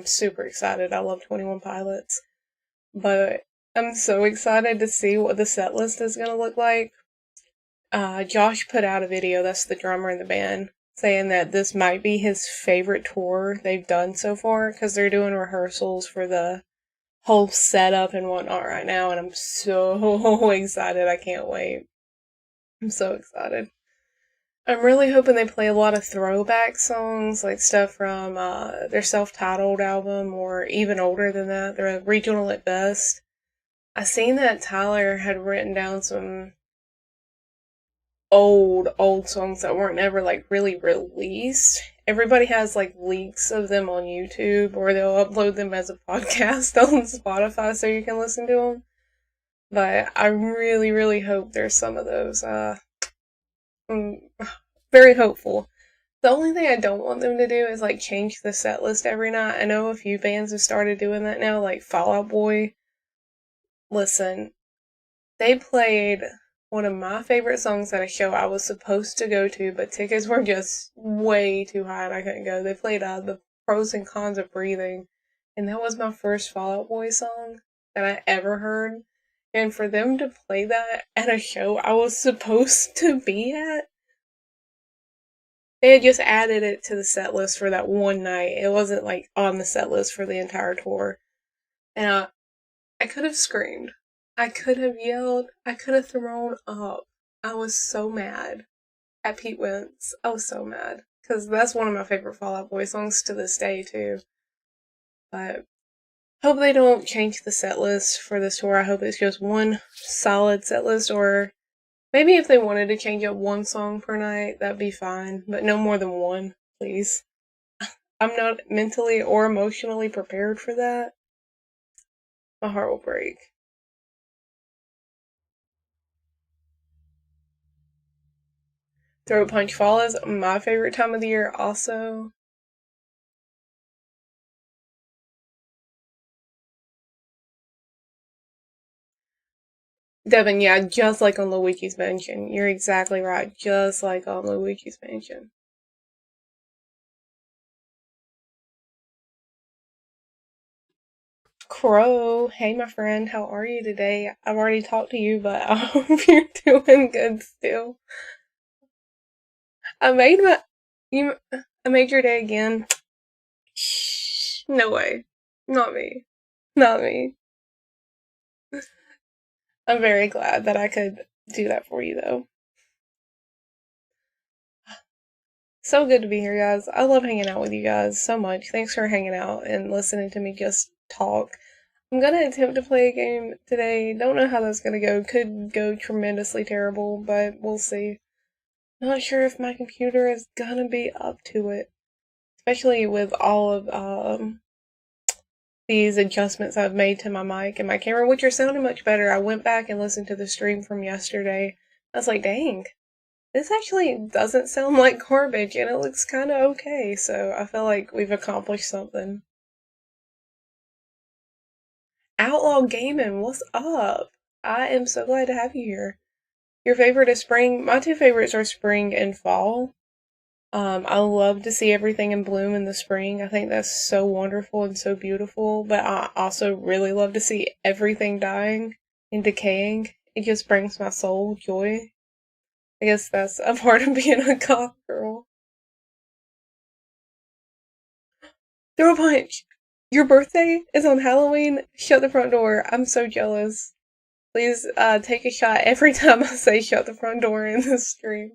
I'm super excited. I love 21 Pilots. But I'm so excited to see what the set list is going to look like. Josh put out a video, that's the drummer in the band, saying that this might be his favorite tour they've done so far because they're doing rehearsals for the whole setup and whatnot right now, and I'm so excited. I can't wait. I'm so excited. I'm really hoping they play a lot of throwback songs, like stuff from their self-titled album or even older than that. They're regional at best. I seen that Tyler had written down some old songs that weren't ever like really released. Everybody has like leaks of them on YouTube, or they'll upload them as a podcast on Spotify so you can listen to them. But I really, really hope there's some of those. I'm very hopeful. The only thing I don't want them to do is like change the set list every night. I know a few bands have started doing that now, like Fall Out Boy. Listen, they played one of my favorite songs at a show I was supposed to go to, but tickets were just way too high and I couldn't go. They played The Pros and Cons of Breathing, and that was my first Fall Out Boy song that I ever heard. And for them to play that at a show I was supposed to be at, they had just added it to the set list for that one night. It wasn't like on the set list for the entire tour. And I could have screamed. I could have yelled. I could have thrown up. I was so mad at Pete Wentz. I was so mad. Because that's one of my favorite Fall Out Boy songs to this day, too. But hope they don't change the set list for this tour. I hope it's just one solid set list, or maybe if they wanted to change up one song per night, that'd be fine. But no more than one, please. I'm not mentally or emotionally prepared for that. My heart will break. Throat Punch Fall is my favorite time of the year also. Devin, yeah, just like on Luigi's Mansion. You're exactly right. Just like on Luigi's Mansion. Crow, hey my friend, how are you today? I've already talked to you, but I hope you're doing good still. I made my you I made your day again. Shh, no way. Not me. Not me. I'm very glad that I could do that for you though. So good to be here, guys. I love hanging out with you guys so much. Thanks for hanging out and listening to me just talk. I'm gonna attempt to play a game today. Don't know how that's gonna go. Could go tremendously terrible, but we'll see. Not sure if my computer is gonna be up to it. Especially with all of these adjustments I've made to my mic and my camera, which are sounding much better. I went back and listened to the stream from yesterday. I was like, dang, this actually doesn't sound like garbage and it looks kind of okay. So I feel like we've accomplished something. Outlaw Gaming, what's up? I am so glad to have you here. Your favorite is spring? My two favorites are spring and fall. I love to see everything in bloom in the spring. I think that's so wonderful and so beautiful, but I also really love to see everything dying and decaying. It just brings my soul joy. I guess that's a part of being a goth girl. Throw a punch! Your birthday is on Halloween? Shut the front door. I'm so jealous. Please take a shot every time I say shut the front door in the stream.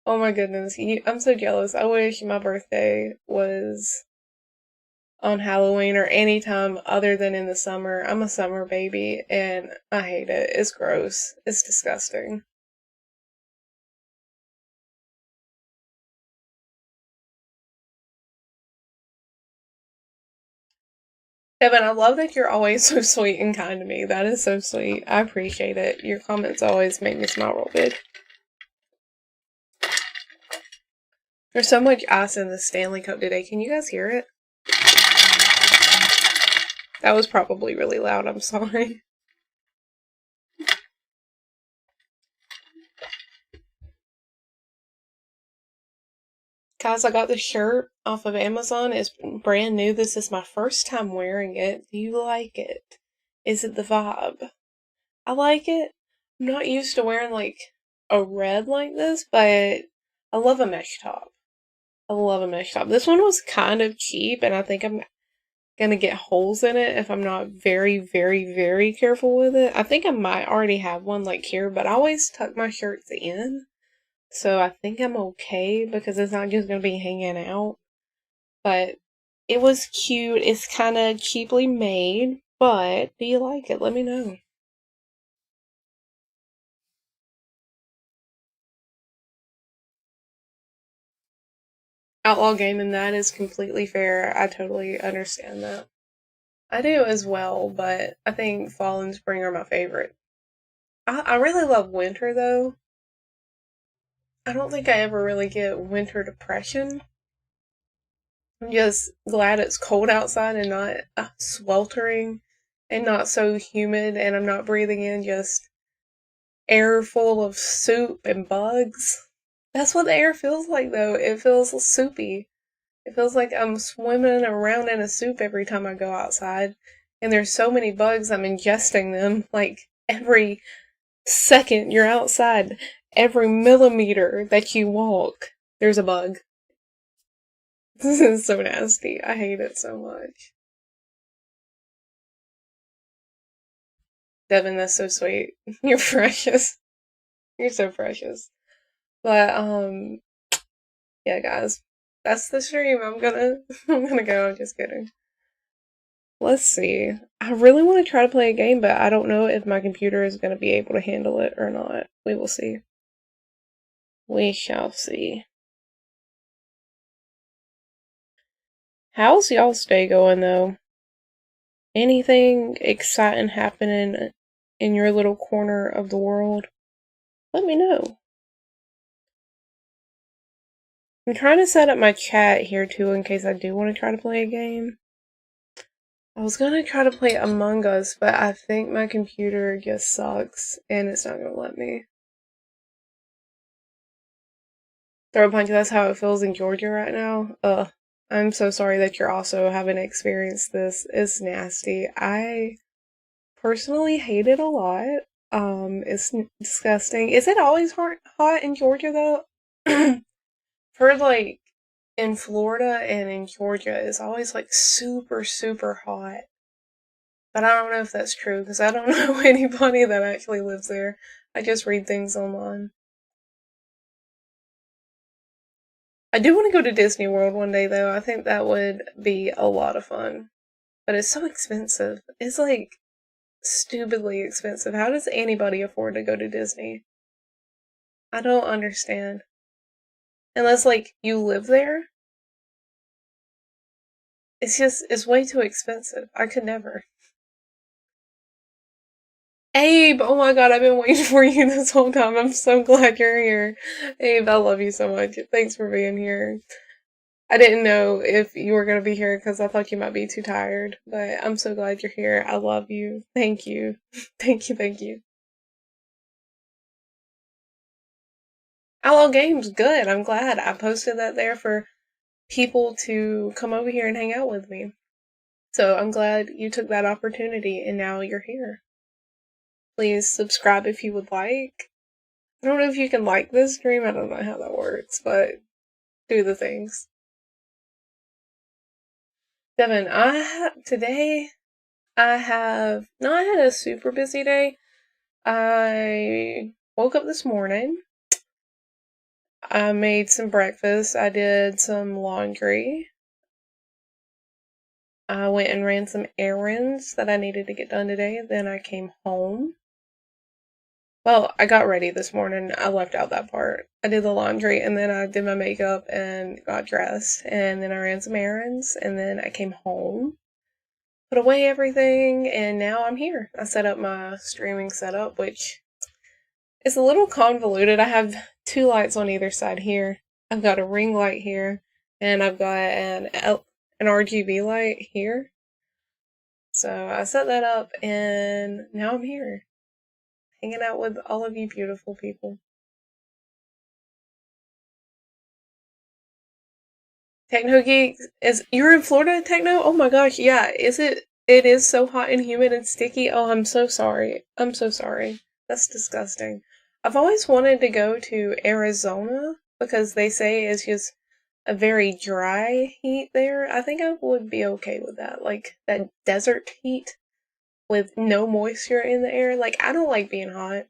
Oh my goodness, I'm so jealous. I wish my birthday was on Halloween or any time other than in the summer. I'm a summer baby and I hate it. It's gross. It's disgusting. Evan, I love that you're always so sweet and kind to me. That is so sweet. I appreciate it. Your comments always make me smile real good. There's so much ice in the Stanley Cup today. Can you guys hear it? That was probably really loud. I'm sorry. Guys, I got this shirt off of Amazon. It's brand new. This is my first time wearing it. Do you like it? Is it the vibe? I like it. I'm not used to wearing like a red like this, but I love a mesh top. I love a mesh top. This one was kind of cheap, and I think I'm gonna get holes in it if I'm not very, very, very careful with it. I think I might already have one like here, but I always tuck my shirts in. So I think I'm okay because it's not just gonna be hanging out. But it was cute. It's kind of cheaply made, but do you like it? Let me know. Outlaw gaming, that is completely fair. I totally understand that. I do as well, but I think fall and spring are my favorite. I really love winter though. I don't think I ever really get winter depression. I'm just glad it's cold outside and not sweltering and not so humid, and I'm not breathing in just air full of soup and bugs. That's what the air feels like though. It feels soupy. It feels like I'm swimming around in a soup every time I go outside. And there's so many bugs, I'm ingesting them. Like every second you're outside, every millimeter that you walk, there's a bug. This is so nasty. I hate it so much. Devin, that's so sweet. You're precious. You're so precious. But yeah, guys, that's the stream. I'm gonna go. I'm just kidding. Let's see. I really want to try to play a game, but I don't know if my computer is gonna be able to handle it or not. We will see. We shall see. How's y'all's day going though? Anything exciting happening in your little corner of the world? Let me know. I'm trying to set up my chat here too in case I do want to try to play a game. I was gonna try to play Among Us, but I think my computer just sucks and it's not gonna let me. Throw a punch, that's how it feels in Georgia right now. Ugh. I'm so sorry that you're also having experienced this. It's nasty. I personally hate it a lot. It's disgusting. Is it always hot in Georgia though? For like in Florida and in Georgia, it's always like super, super hot. But I don't know if that's true because I don't know anybody that actually lives there. I just read things online. I do want to go to Disney World one day though. I think that would be a lot of fun. But it's so expensive. It's like stupidly expensive. How does anybody afford to go to Disney? I don't understand. Unless like you live there. It's way too expensive. I could never. Abe, oh my god, I've been waiting for you this whole time. I'm so glad you're here. Abe, I love you so much. Thanks for being here. I didn't know if you were going to be here because I thought you might be too tired, but I'm so glad you're here. I love you. Thank you. Thank you, thank you. Outlaw Games, good. I'm glad. I posted that there for people to come over here and hang out with me. So I'm glad you took that opportunity and now you're here. Please subscribe if you would like. I don't know if you can like this stream. I don't know how that works, but do the things. Devin, today I have not had a super busy day. I woke up this morning. I made some breakfast. I did some laundry. I went and ran some errands that I needed to get done today. Then I came home. Well, I got ready this morning. I left out that part. I did the laundry and then I did my makeup and got dressed. And then I ran some errands and then I came home, put away everything, and now I'm here. I set up my streaming setup, which is a little convoluted. I have two lights on either side here. I've got a ring light here, and I've got an RGB light here. So I set that up, and now I'm here, hanging out with all of you beautiful people. Techno Geek you're in Florida, Techno? Oh my gosh, yeah. It is so hot and humid and sticky. Oh, I'm so sorry. I'm so sorry. That's disgusting. I've always wanted to go to Arizona because they say it's just a very dry heat there. I think I would be okay with that. Like that desert heat with no moisture in the air. Like I don't like being hot.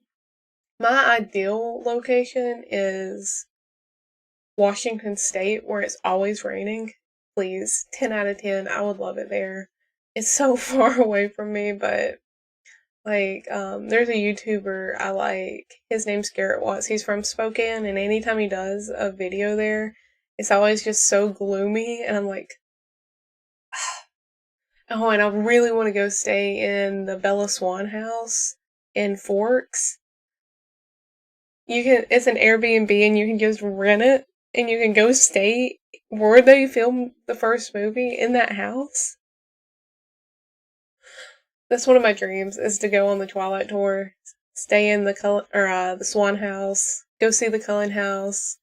My ideal location is Washington State, where it's always raining. Please, 10 out of 10. I would love it there. It's so far away from me, but like, there's a YouTuber I like. His name's Garrett Watts. He's from Spokane, and anytime he does a video there, it's always just so gloomy, and I'm like, oh, and I really want to go stay in the Bella Swan house in Forks. It's an Airbnb, and you can just rent it, and you can go stay where they filmed the first movie in that house. That's one of my dreams, is to go on the Twilight tour, stay in the Swan house, go see the Cullen house,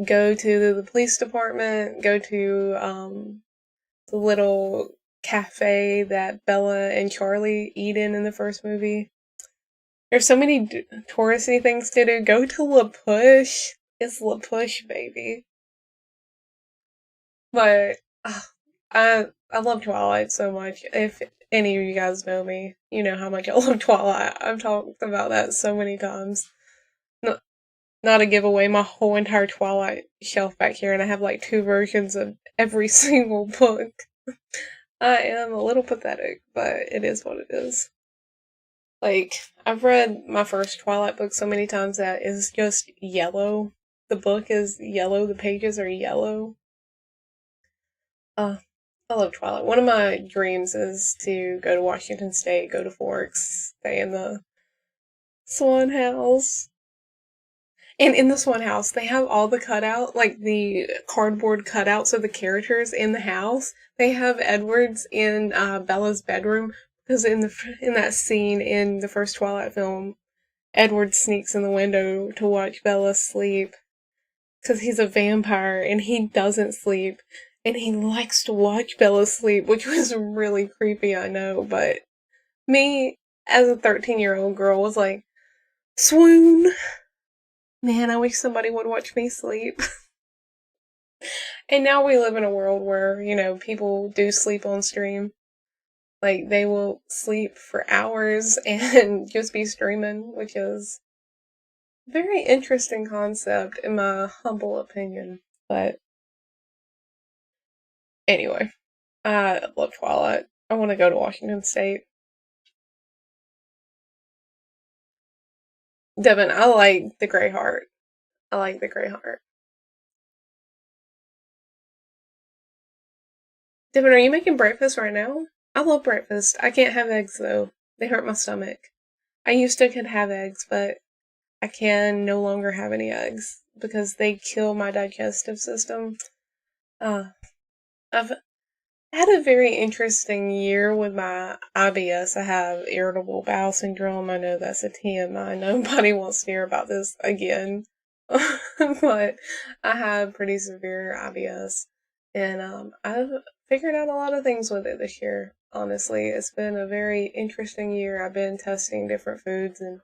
go to the police department, go to the little cafe that Bella and Charlie eat in the first movie. There's so many touristy things to do. Go to La Push. It's La Push, baby. But I love Twilight so much. If any of you guys know me, you know how much I love Twilight. I've talked about that so many times. Not, not to give away my whole entire Twilight shelf back here, and I have like 2 versions of every single book. I am a little pathetic, but it is what it is. Like, I've read my first Twilight book so many times that it's just yellow. The book is yellow, the pages are yellow. I love Twilight. One of my dreams is to go to Washington State, go to Forks, stay in the Swan House. And in the Swan House, they have all the like the cardboard cutouts of the characters in the house. They have Edward's in Bella's bedroom because in that scene in the first Twilight film, Edward sneaks in the window to watch Bella sleep because he's a vampire and he doesn't sleep. And he likes to watch Bella sleep, which was really creepy, I know, but me, as a 13-year-old girl, was like, swoon! Man, I wish somebody would watch me sleep. And now we live in a world where, people do sleep on stream. Like, they will sleep for hours and just be streaming, which is a very interesting concept, in my humble opinion. But anyway, I love Twilight. I want to go to Washington State. Devin, I like the Grey Heart. I like the Grey Heart. Devin, are you making breakfast right now? I love breakfast. I can't have eggs though. They hurt my stomach. I used to could have eggs, but I can no longer have any eggs because they kill my digestive system. I've had a very interesting year with my IBS. I have irritable bowel syndrome. I know that's a TMI. Nobody wants to hear about this again. But I have pretty severe IBS. And I've figured out a lot of things with it this year, honestly. It's been a very interesting year. I've been testing different foods and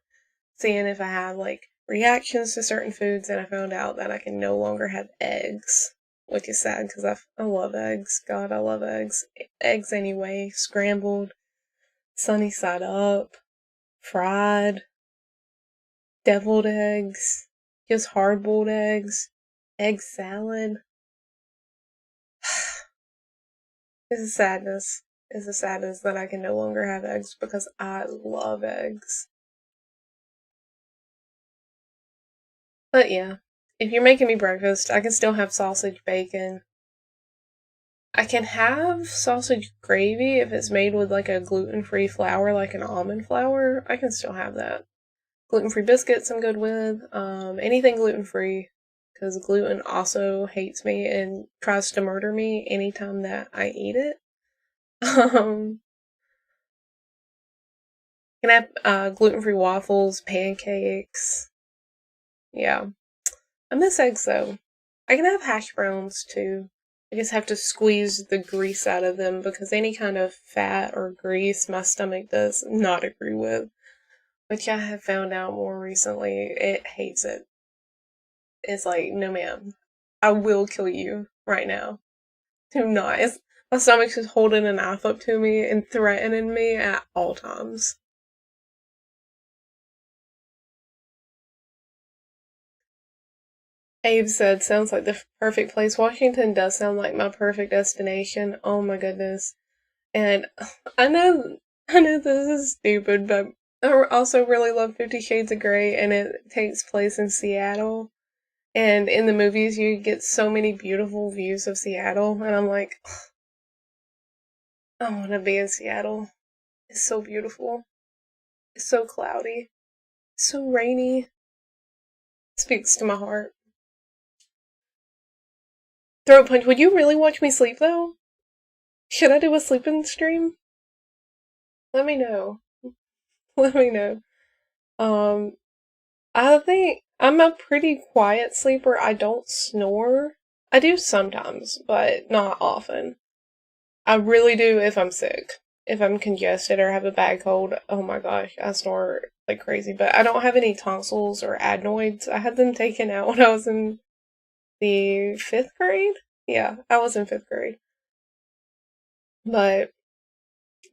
seeing if I have like reactions to certain foods, and I found out that I can no longer have eggs, which is sad because I love eggs. God, I love eggs. Eggs anyway, scrambled, sunny side up, fried, deviled eggs, just hard-boiled eggs, egg salad. It's a sadness. It's a sadness that I can no longer have eggs because I love eggs. But yeah, if you're making me breakfast, I can still have sausage, bacon. I can have sausage gravy if it's made with like a gluten-free flour, like an almond flour. I can still have that. Gluten-free biscuits I'm good with. Anything gluten-free, because gluten also hates me and tries to murder me anytime that I eat it. Can have gluten-free waffles, pancakes. Yeah. I miss eggs though. I can have hash browns too, I just have to squeeze the grease out of them because any kind of fat or grease my stomach does not agree with. Which I have found out more recently, it hates it. It's like, no ma'am, I will kill you right now. Do not. My stomach's just holding a knife up to me and threatening me at all times. Abe said, sounds like the perfect place. Washington does sound like my perfect destination. Oh my goodness. And I know, I know this is stupid, but I also really love 50 Shades of Grey, and it takes place in Seattle. And in the movies, you get so many beautiful views of Seattle, and I'm like, I want to be in Seattle. It's so beautiful. It's so cloudy. It's so rainy. Speaks to my heart. Throat punch. Would you really watch me sleep though? Should I do a sleeping stream? Let me know. Let me know. Um, I think I'm a pretty quiet sleeper. I don't snore. I do sometimes, but not often. I really do if I'm sick. If I'm congested or have a bad cold, oh my gosh, I snore like crazy. But I don't have any tonsils or adenoids. I had them taken out when I was in the 5th grade. Yeah, I was in 5th grade. But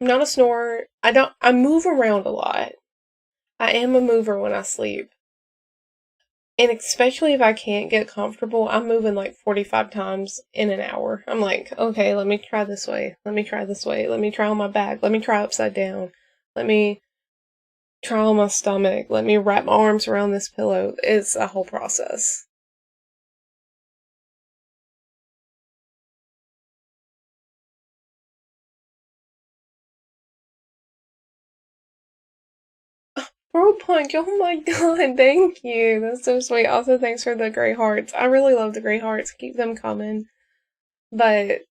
I'm not a snorer. I move around a lot. I am a mover when I sleep. And especially if I can't get comfortable, I'm moving like 45 times in an hour. I'm like, okay, let me try this way. Let me try this way. Let me try on my back. Let me try upside down. Let me try on my stomach. Let me wrap my arms around this pillow. It's a whole process. Bro Punch, oh my god, thank you. That's so sweet. Also, thanks for the great hearts. I really love the great hearts. Keep them coming. But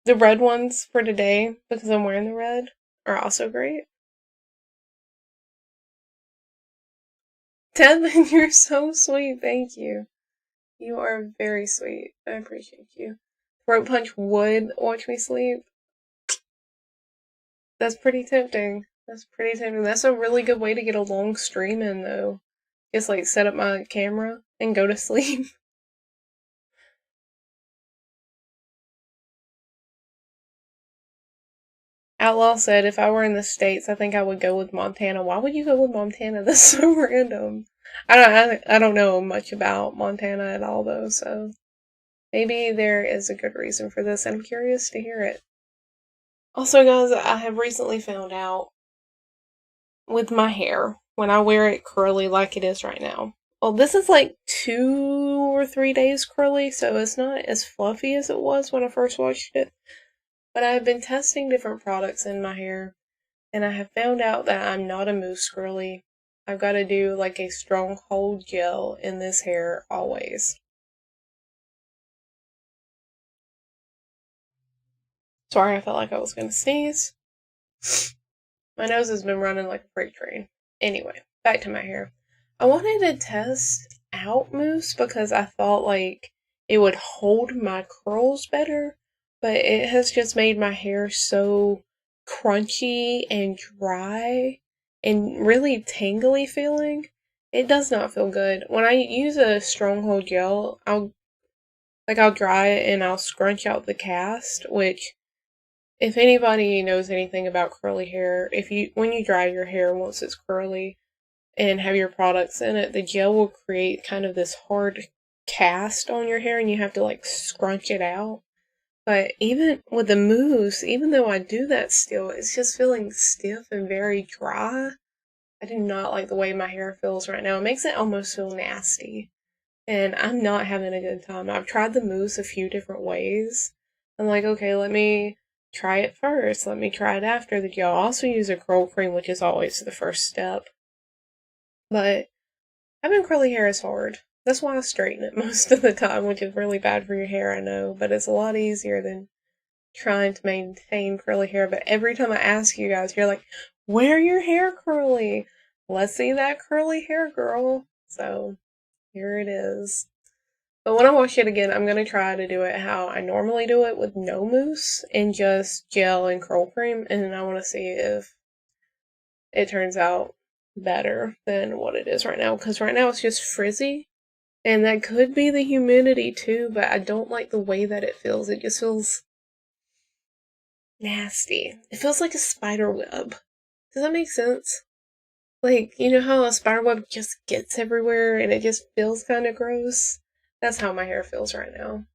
the red ones for today, because I'm wearing the red, are also great. Devin, you're so sweet. Thank you. You are very sweet. I appreciate you. Throat Punch would watch me sleep. That's pretty tempting. That's pretty tempting. That's a really good way to get a long stream in, though. Just like set up my camera and go to sleep. Outlaw said, if I were in the States, I think I would go with Montana. Why would you go with Montana? That's so random. I don't know much about Montana at all, though, so maybe there is a good reason for this. I'm curious to hear it. Also, guys, I have recently found out with my hair when I wear it curly like it is right now. Well, this is like 2 or 3 days curly, so it's not as fluffy as it was when I first washed it. But I've been testing different products in my hair, and I have found out that I'm not a mousse girly. I've got to do like a stronghold gel in this hair always. Sorry, I felt like I was gonna sneeze. My nose has been running like a freight train. Anyway, back to my hair. I wanted to test out mousse because I thought like it would hold my curls better, but it has just made my hair so crunchy and dry and really tangly feeling. It does not feel good. When I use a stronghold gel, I'll dry it and I'll scrunch out the cast, which if anybody knows anything about curly hair, if you when you dry your hair once it's curly and have your products in it, the gel will create kind of this hard cast on your hair and you have to like scrunch it out. But even with the mousse, even though I do that still, it's just feeling stiff and very dry. I do not like the way my hair feels right now. It makes it almost feel nasty. And I'm not having a good time. I've tried the mousse a few different ways. I'm like, okay, let me try it first. Let me try it after the gel. I also use a curl cream, which is always the first step. But having curly hair is hard. That's why I straighten it most of the time, which is really bad for your hair, I know. But it's a lot easier than trying to maintain curly hair. But every time I ask you guys, you're like, wear your hair curly. Let's see that curly hair, girl. So here it is. But when I watch it again, I'm gonna try to do it how I normally do it with no mousse and just gel and curl cream, and then I want to see if it turns out better than what it is right now. Because right now it's just frizzy, and that could be the humidity too, but I don't like the way that it feels. It just feels nasty. It feels like a spider web. Does that make sense? Like, you know how a spider web just gets everywhere and it just feels kind of gross? That's how my hair feels right now.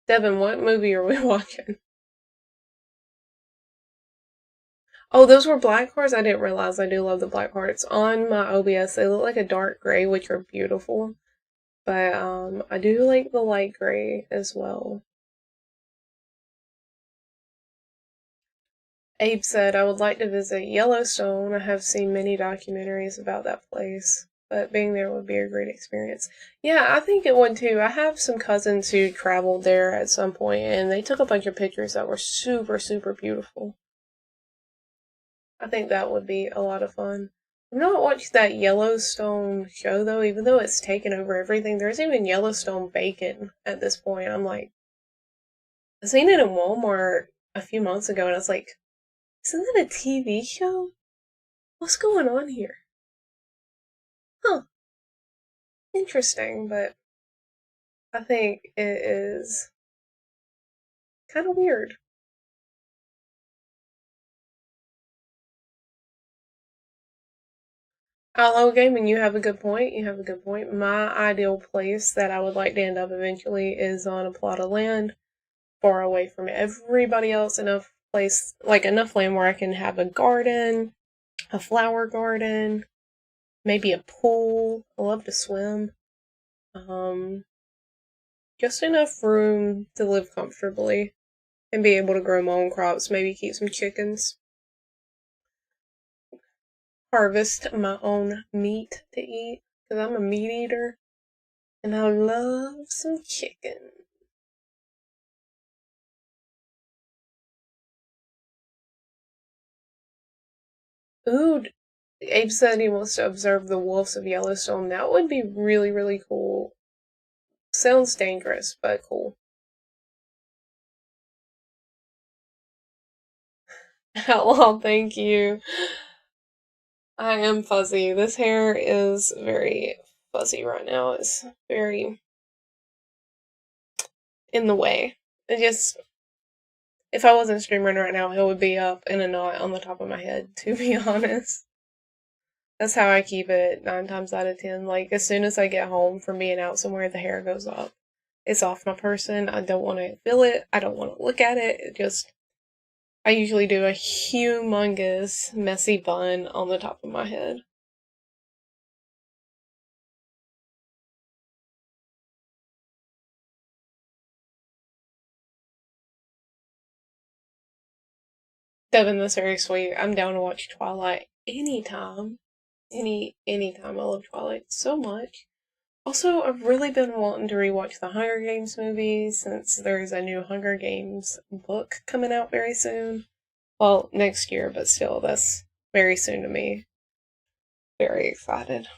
Devin, what movie are we watching? Oh, those were black hearts? I didn't realize I do love the black hearts. On my OBS, they look like a dark gray, which are beautiful. But I do like the light gray as well. Abe said, I would like to visit Yellowstone. I have seen many documentaries about that place, but being there would be a great experience. Yeah, I think it would too. I have some cousins who traveled there at some point, and they took a bunch of pictures that were super, super beautiful. I think that would be a lot of fun. I've not watched that Yellowstone show though, even though it's taken over everything. There's even Yellowstone bacon at this point. I'm like, I seen it in Walmart a few months ago, and I was like, isn't that a TV show? What's going on here? Huh, interesting, but I think it is kind of weird. Outlaw Gaming, you have a good point. You have a good point. My ideal place that I would like to end up eventually is on a plot of land far away from everybody else. Enough place, like enough land where I can have a garden, a flower garden, maybe a pool. I love to swim. Um, just enough room to live comfortably and be able to grow my own crops. Maybe keep some chickens. Harvest my own meat to eat because I'm a meat eater and I love some chicken. Ooh, Abe said he wants to observe the wolves of Yellowstone. That would be really, really cool. Sounds dangerous, but cool. Outlaw, thank you. I am fuzzy. This hair is very fuzzy right now. It's very in the way. It just, if I wasn't streaming right now, it would be up in a knot on the top of my head, to be honest. That's how I keep it 9 times out of 10. Like, as soon as I get home from being out somewhere, the hair goes up. It's off my person. I don't want to feel it. I don't want to look at it. It just, I usually do a humongous, messy bun on the top of my head. Devin, that's very sweet. I'm down to watch Twilight anytime. Anytime. I love Twilight so much. Also, I've really been wanting to rewatch the Hunger Games movies since there's a new Hunger Games book coming out very soon. Well, next year, but still, that's very soon to me. Very excited.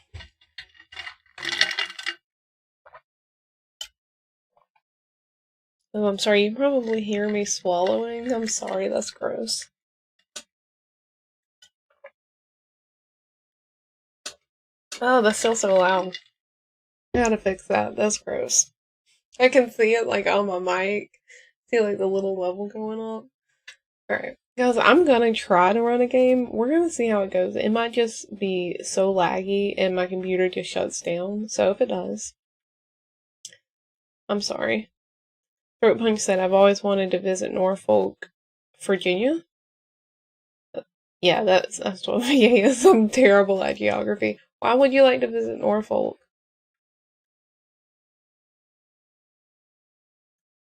Oh, I'm sorry, you probably hear me swallowing. I'm sorry, that's gross. Oh, that's still so loud. I gotta fix that. That's gross. I can see it like on my mic. See like the little level going up. Alright. Guys, I'm gonna try to run a game. We're gonna see how it goes. It might just be so laggy and my computer just shuts down. So if it does, I'm sorry. Throat Punch said, I've always wanted to visit Norfolk, Virginia. Yeah, that's what VA is. I'm terrible at geography. Why would you like to visit Norfolk?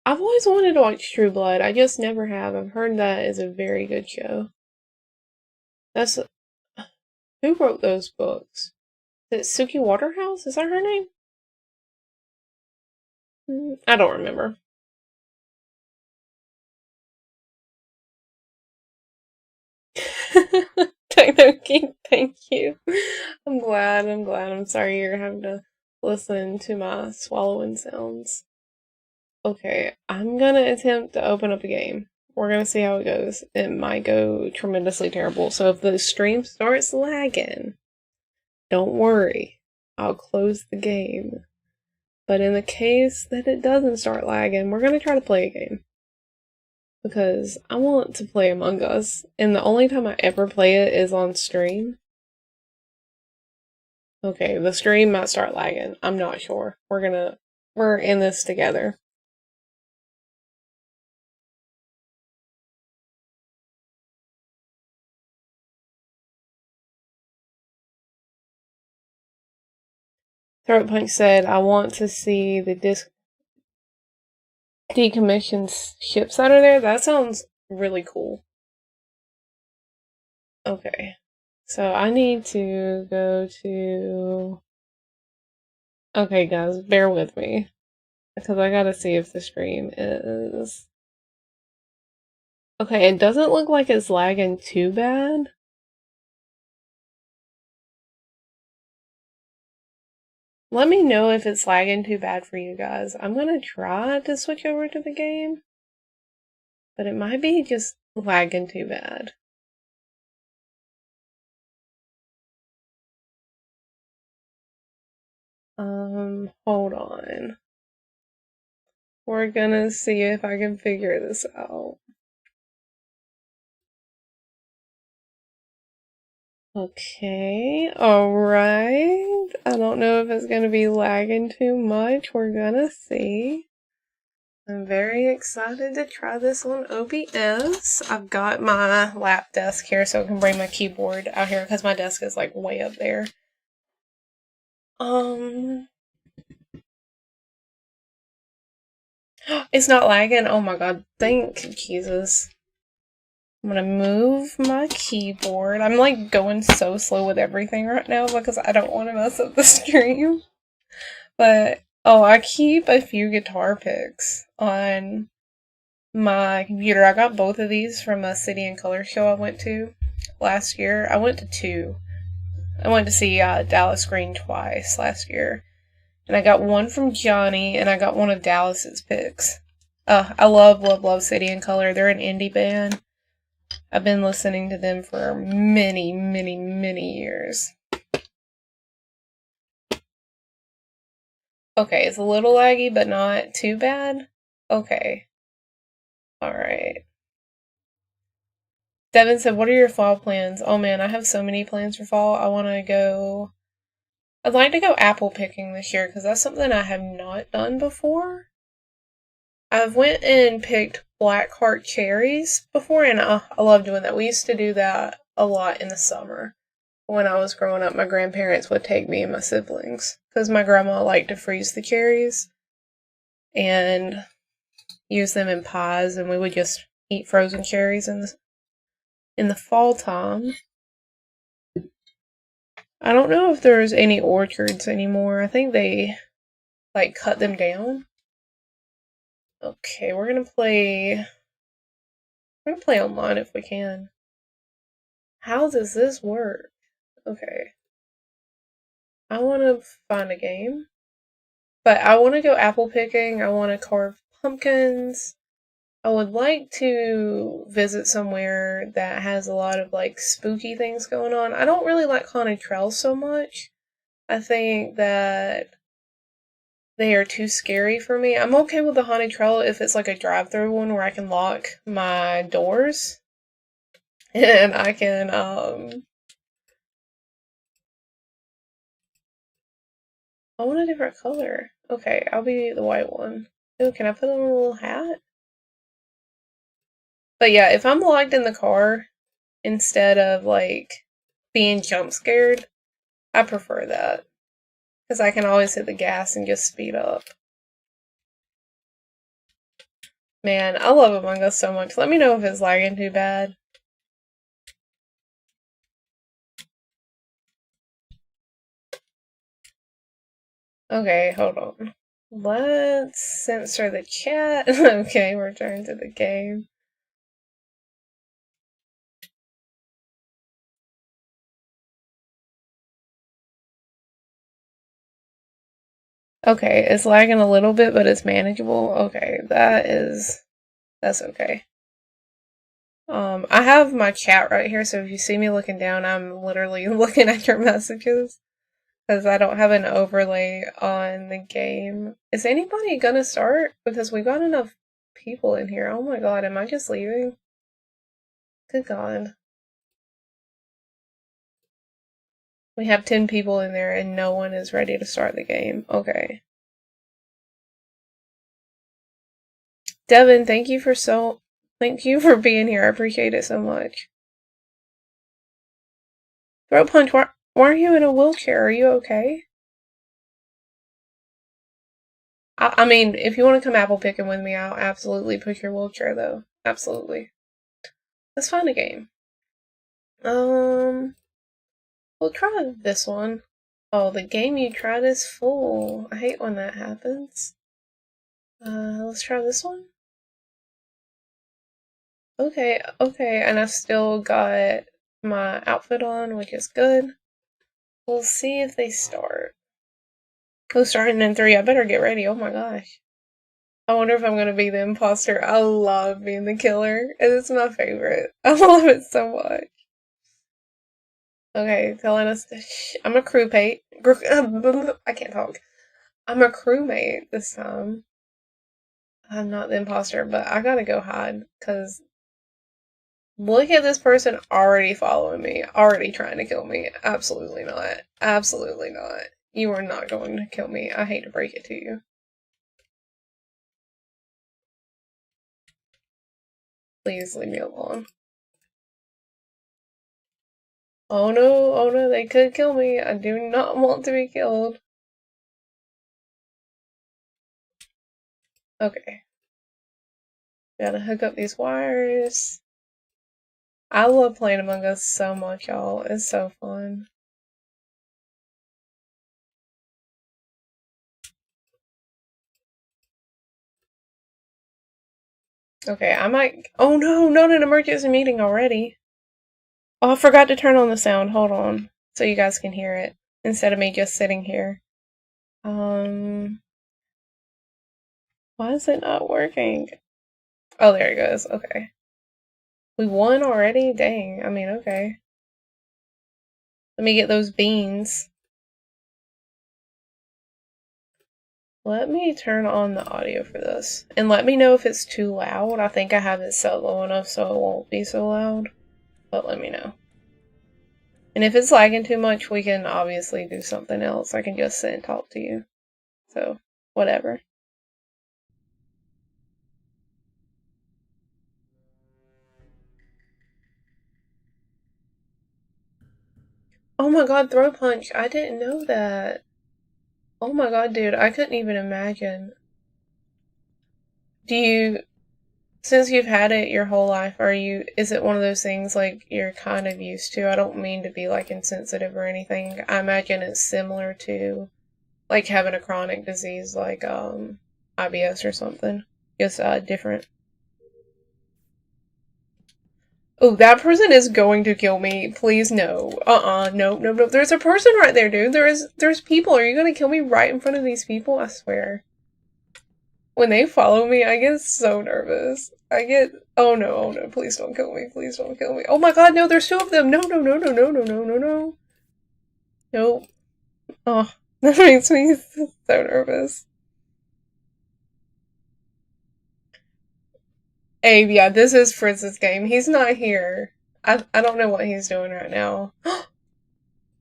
I've always wanted to watch True Blood. I just never have. I've heard that is a very good show. That's who wrote those books? Is it Suki Waterhouse? Is that her name? I don't remember. Okay, thank you. I'm glad. I'm sorry you're having to listen to my swallowing sounds. Okay, I'm gonna attempt to open up a game. We're gonna see how it goes. It might go tremendously terrible. So if the stream starts lagging, don't worry. I'll close the game. But in the case that it doesn't start lagging, we're gonna try to play a game. Because I want to play Among Us, and the only time I ever play it is on stream. Okay, the stream might start lagging. I'm not sure. We're in this together. Throat Punch said, I want to see the decommissioned ships that are there. That sounds really cool. Okay. So I need to go to... Okay, guys, bear with me. Because I gotta see if the stream is... Okay, it doesn't look like it's lagging too bad. Let me know if it's lagging too bad for you guys. I'm gonna try to switch over to the game. But it might be just lagging too bad. Hold on. We're gonna see if I can figure this out. Okay, alright. I don't know if it's gonna be lagging too much. We're gonna see. I'm very excited to try this on OBS. I've got my lap desk here so I can bring my keyboard out here because my desk is like way up there. It's not lagging. Oh my god. Thank Jesus. I'm gonna move my keyboard. I'm like going so slow with everything right now because I don't want to mess up the stream. But, oh, I keep a few guitar picks on my computer. I got both of these from a City and Color show I went to last year. I went to two. I went to see Dallas Green twice last year. And I got one from Johnny, and I got one of Dallas's picks. I love City and Color. They're an indie band. I've been listening to them for many years. Okay, it's a little laggy, but not too bad. Okay. Alright. Devin said, what are your fall plans? Oh man, I have so many plans for fall. I'd like to go apple picking this year, because that's something I have not done before. I've went and picked black heart cherries before, and I love doing that. We used to do that a lot in the summer. When I was growing up, my grandparents would take me and my siblings, because my grandma liked to freeze the cherries and use them in pies, and we would just eat frozen cherries in the fall time. I don't know if there's any orchards anymore. I think they, like, cut them down. Okay, we're gonna play online if we can. How does this work? Okay. I want to find a game. But I want to go apple picking. I want to carve pumpkins. I would like to visit somewhere that has a lot of like spooky things going on. I don't really like haunted trails so much. I think that they are too scary for me. I'm okay with the haunted trail if it's like a drive-through one where I can lock my doors and I can I want a different color. Okay, I'll be the white one. Ooh, can I put on a little hat? But yeah, if I'm locked in the car instead of like being jump scared, I prefer that. Because I can always hit the gas and just speed up. Man, I love Among Us so much. Let me know if it's lagging too bad. Okay, hold on. Let's censor the chat. Okay, return to the game. Okay, it's lagging a little bit, but it's manageable. Okay, that's okay. I have my chat right here, so if you see me looking down, I'm literally looking at your messages because I don't have an overlay on the game. Is anybody gonna start? Because we got enough people in here. Oh my god, am I just leaving? Good god. We have 10 people in there and no one is ready to start the game. Okay. Devin, thank you for being here. I appreciate it so much. Throat Punch, why are you in a wheelchair? Are you okay? I mean, if you want to come apple picking with me, I'll absolutely pick your wheelchair, though. Absolutely. Let's find a game. We'll try this one. Oh, the game you tried is full. I hate when that happens. Let's try this one. Okay, and I've still got my outfit on, which is good. We'll see if they start. Oh, starting in 3. I better get ready. Oh my gosh. I wonder if I'm gonna be the imposter. I love being the killer. It's my favorite. I love it so much. Okay, telling us I'm a crewmate. I can't talk. I'm a crewmate this time. I'm not the imposter, but I gotta go hide because look at this person already following me, already trying to kill me. Absolutely not. Absolutely not. You are not going to kill me. I hate to break it to you. Please leave me alone. Oh no, they could kill me. I do not want to be killed. Okay. Gotta hook up these wires. I love playing Among Us so much, y'all. It's so fun. Okay, I might. Oh no, not an emergency meeting already. Oh, I forgot to turn on the sound. Hold on. So you guys can hear it instead of me just sitting here. Why is it not working? Oh, there it goes. Okay. We won already? Dang. I mean, okay. Let me get those beans. Let me turn on the audio for this. And let me know if it's too loud. I think I have it set low enough so it won't be so loud. But let me know. And if it's lagging too much, we can obviously do something else. I can just sit and talk to you. So, whatever. Oh my god, Throat Punch. I didn't know that. Oh my god, dude. I couldn't even imagine. Do you, since you've had it your whole life, is it one of those things like you're kind of used to? I don't mean to be like insensitive or anything. I imagine it's similar to like having a chronic disease like IBS or something. Just different. Oh, that person is going to kill me. Please no. No. There's a person right there, dude. There's people. Are you gonna kill me right in front of these people? I swear. When they follow me, I get so nervous. Oh no, please don't kill me. Please don't kill me. Oh my god, no, there's 2 of them. No. Nope. Oh, that makes me so nervous. Hey, yeah, this is Fritz's game. He's not here. I don't know what he's doing right now.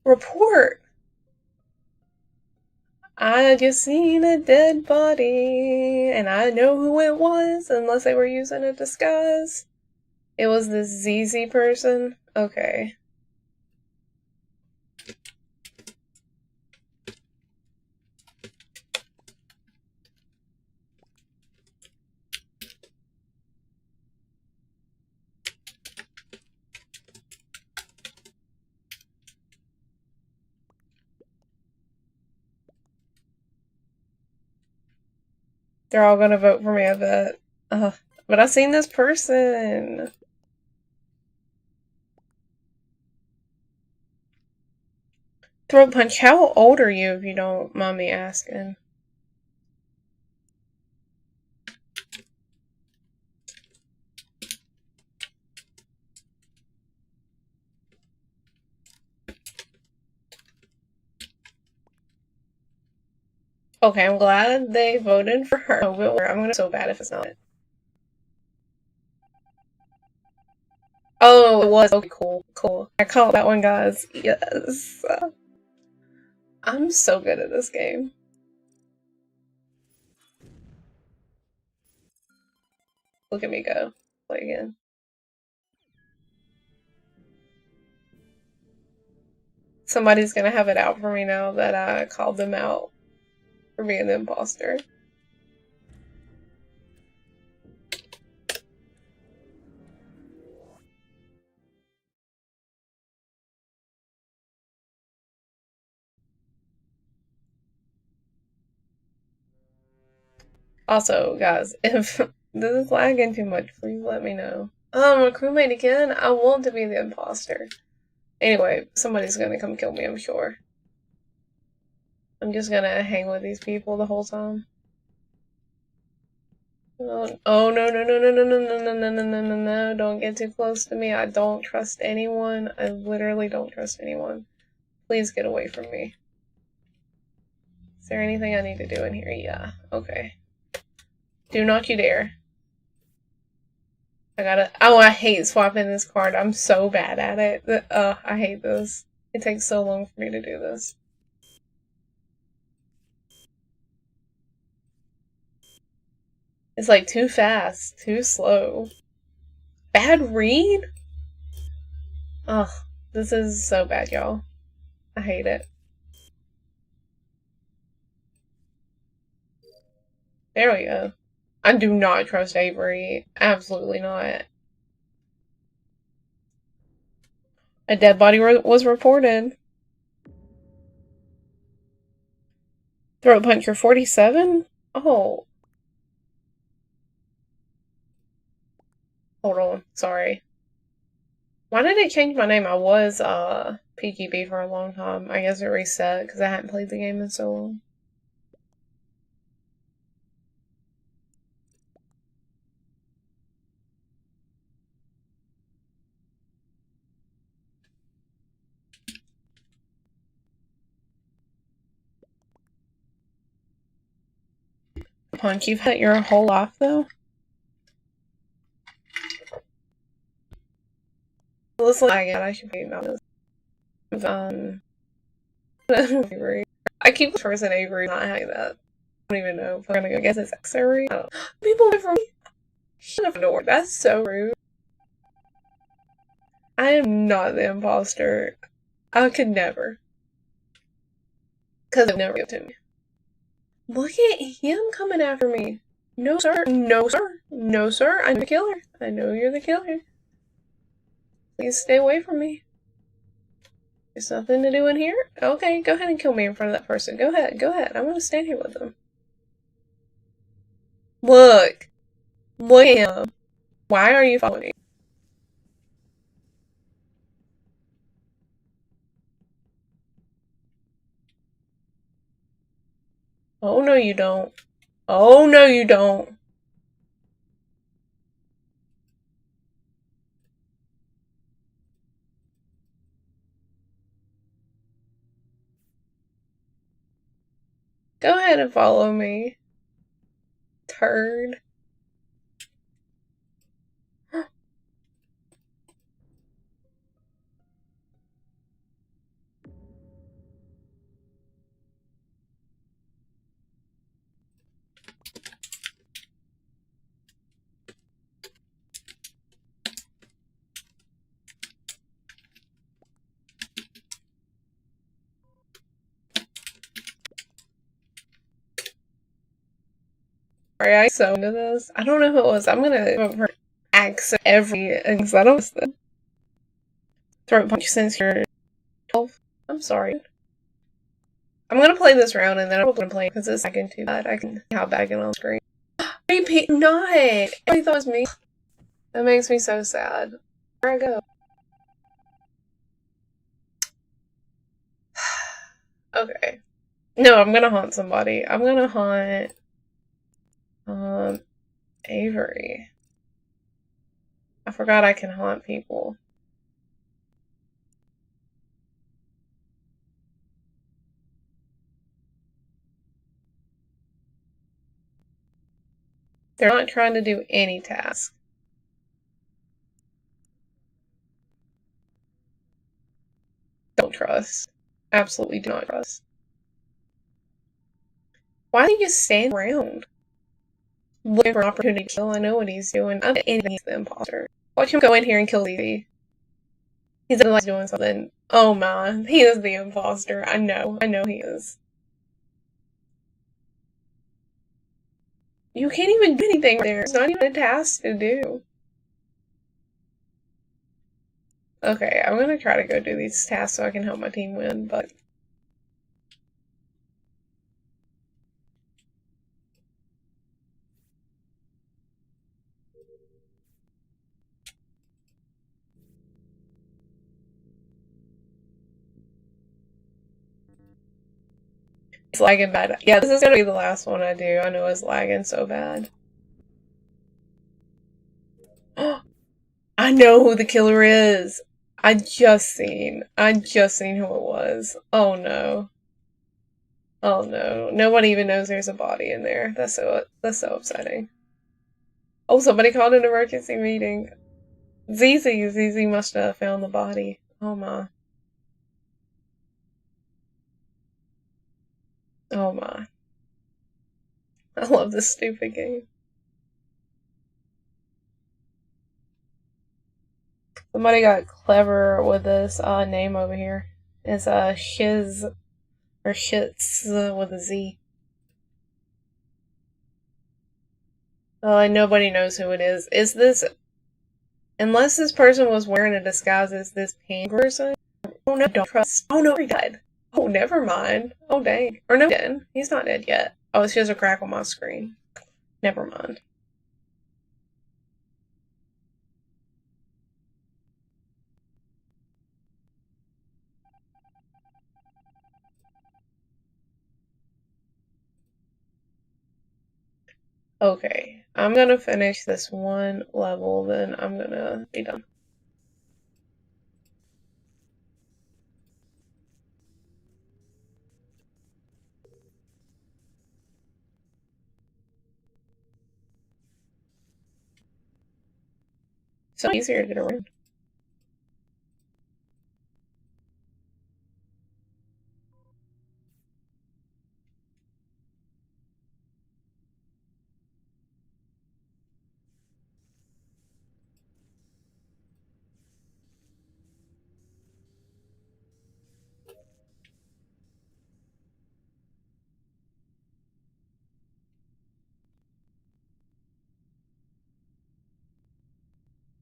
Report! I just seen a dead body, and I know who it was, unless they were using a disguise. It was this ZZ person? Okay. They're all gonna vote for me, I bet. But I seen this person. Throat Punch, how old are you if you don't mind me asking? Okay, I'm glad they voted for her. I'm gonna be so bad if it's not. Oh, it was. Okay, cool. I caught that one, guys. Yes. I'm so good at this game. Look at me go. Play again. Somebody's gonna have it out for me now that I called them out for being the imposter. Also, guys, if this is lagging too much, please let me know. Oh, my crewmate again? I want to be the imposter. Anyway, somebody's gonna come kill me, I'm sure. I'm just gonna hang with these people the whole time. Oh no, don't get too close to me. I don't trust anyone. I literally don't trust anyone. Please get away from me. Is there anything I need to do in here? Yeah, okay. Do not you dare. Oh, I hate swapping this card. I'm so bad at it. I hate this. It takes so long for me to do this. It's like too fast, too slow. Bad read? Ugh, this is so bad, y'all. I hate it. There we go. I do not trust Avery. Absolutely not. A dead body was reported. Throat punch, you're 47? Oh. Hold on. Sorry. Why did it change my name? I was, PGB for a long time. I guess it reset because I hadn't played the game in so long. Punch, you've had your whole life, though? Listen, I should be about this. Avery. I keep cursing Avery, not having that. I don't even know if I'm gonna go guess it's Avery. People wait for me. Shut up, door. That's so rude. I am not the imposter. I could never. Because it never give to me. Look at him coming after me. No, sir. No, sir. No, sir. I'm the killer. I know you're the killer. Please stay away from me. There's nothing to do in here? Okay, go ahead and kill me in front of that person. Go ahead. Go ahead. I'm gonna stand here with them. Look. Look at him. Why are you following me? Oh, no, you don't. Oh, no, you don't. Go ahead and follow me. Turd. Sorry, I so into this. I don't know who it was. I'm gonna accent every because I don't know. Throat punch since you're 12. I'm sorry. I'm gonna play this round and then I'm gonna play because it's lagging too bad. I can see how bad it on screen. Repeat not. I thought it was me. That makes me so sad. Where I go? Okay. No, I'm gonna haunt somebody. I'm gonna haunt Avery. I forgot I can haunt people. They're not trying to do any task. Don't trust. Absolutely do not trust. Why do you just stand around? Looking for an opportunity to kill. I know what he's doing. I bet anything he's the imposter. Watch him go in here and kill Lizzie. He's like doing something. Oh man, he is the imposter. I know he is. You can't even do anything there. It's not even a task to do. Okay, I'm gonna try to go do these tasks so I can help my team win, but... It's lagging bad. Yeah, this is gonna be the last one I do. I know it's lagging so bad. I know who the killer is. I just seen who it was. Oh no. Oh no. Nobody even knows there's a body in there. That's so upsetting. Oh, somebody called an emergency meeting. ZZ must have found the body. Oh my. Oh my. I love this stupid game. Somebody got clever with this name over here. It's Shiz or Shits with a Z. Nobody knows who it is. Is this, unless this person was wearing a disguise as this pink person? Oh no, don't trust. Oh no, he died. Oh, never mind. Oh dang. Or no, dead. He's not dead yet. Oh, it's just a crack on my screen. Never mind. Okay, I'm gonna finish this one level, then I'm gonna be done. So easier to get around.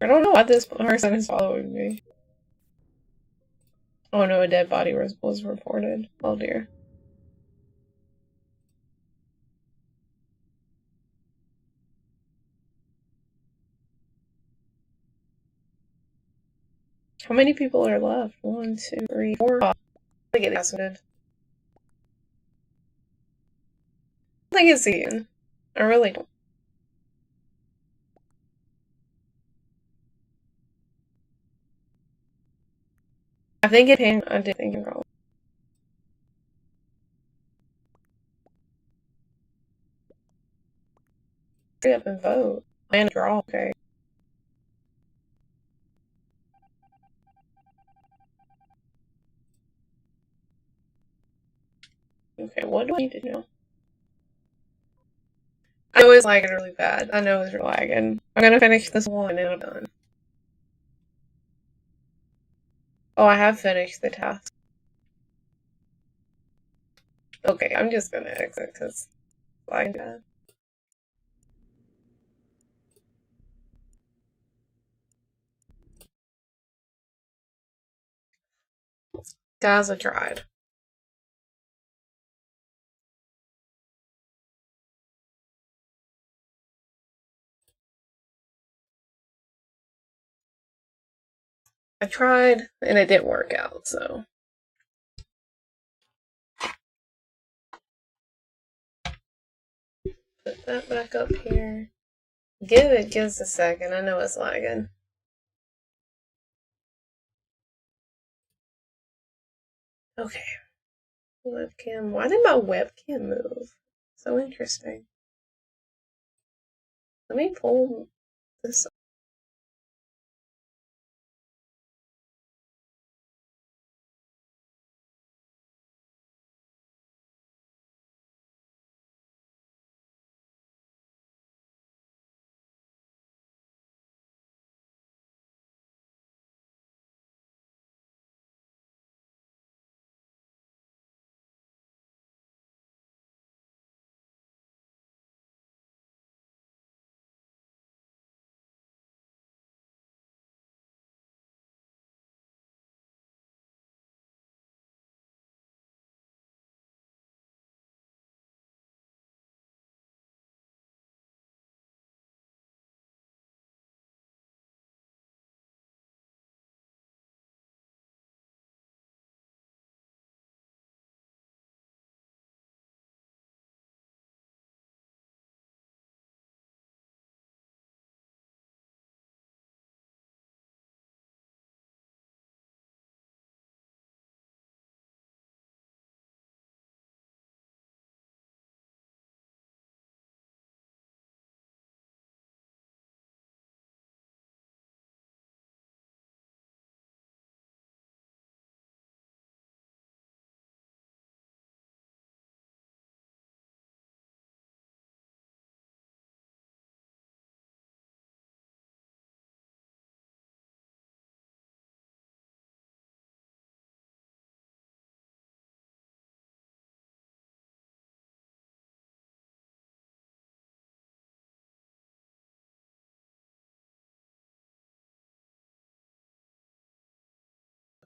I don't know why this person is following me. Oh no, a dead body was reported. Oh dear. How many people are left? 1, 2, 3, 4. Oh, I think it's Ian. I think it's Ian. I really don't. I think it's him. I did think you're wrong. Hurry up and vote. And draw, okay. Okay, what do I need to do? I know it's lagging really bad. I know it's lagging. I'm gonna finish this one and I'm done. Oh, I have finished the task. Okay, I'm just gonna exit because it's lagging bad. Guys, I tried. I tried and it didn't work out, so. Put that back up here. Give it just a second. I know it's lagging. Okay. Webcam. Why did my webcam move? So interesting. Let me pull this up.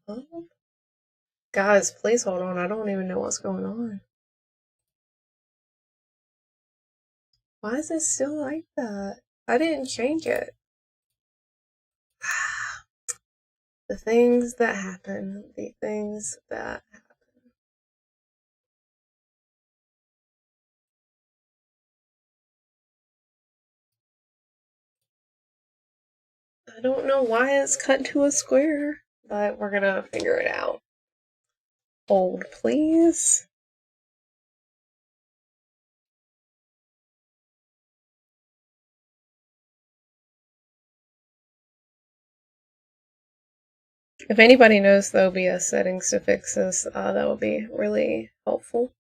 Oh. Guys, please hold on. I don't even know what's going on. Why is it still like that? I didn't change it. The things that happen. The things that happen. I don't know why it's cut to a square, but we're gonna figure it out. Hold, please. If anybody knows the OBS settings to fix this, that would be really helpful.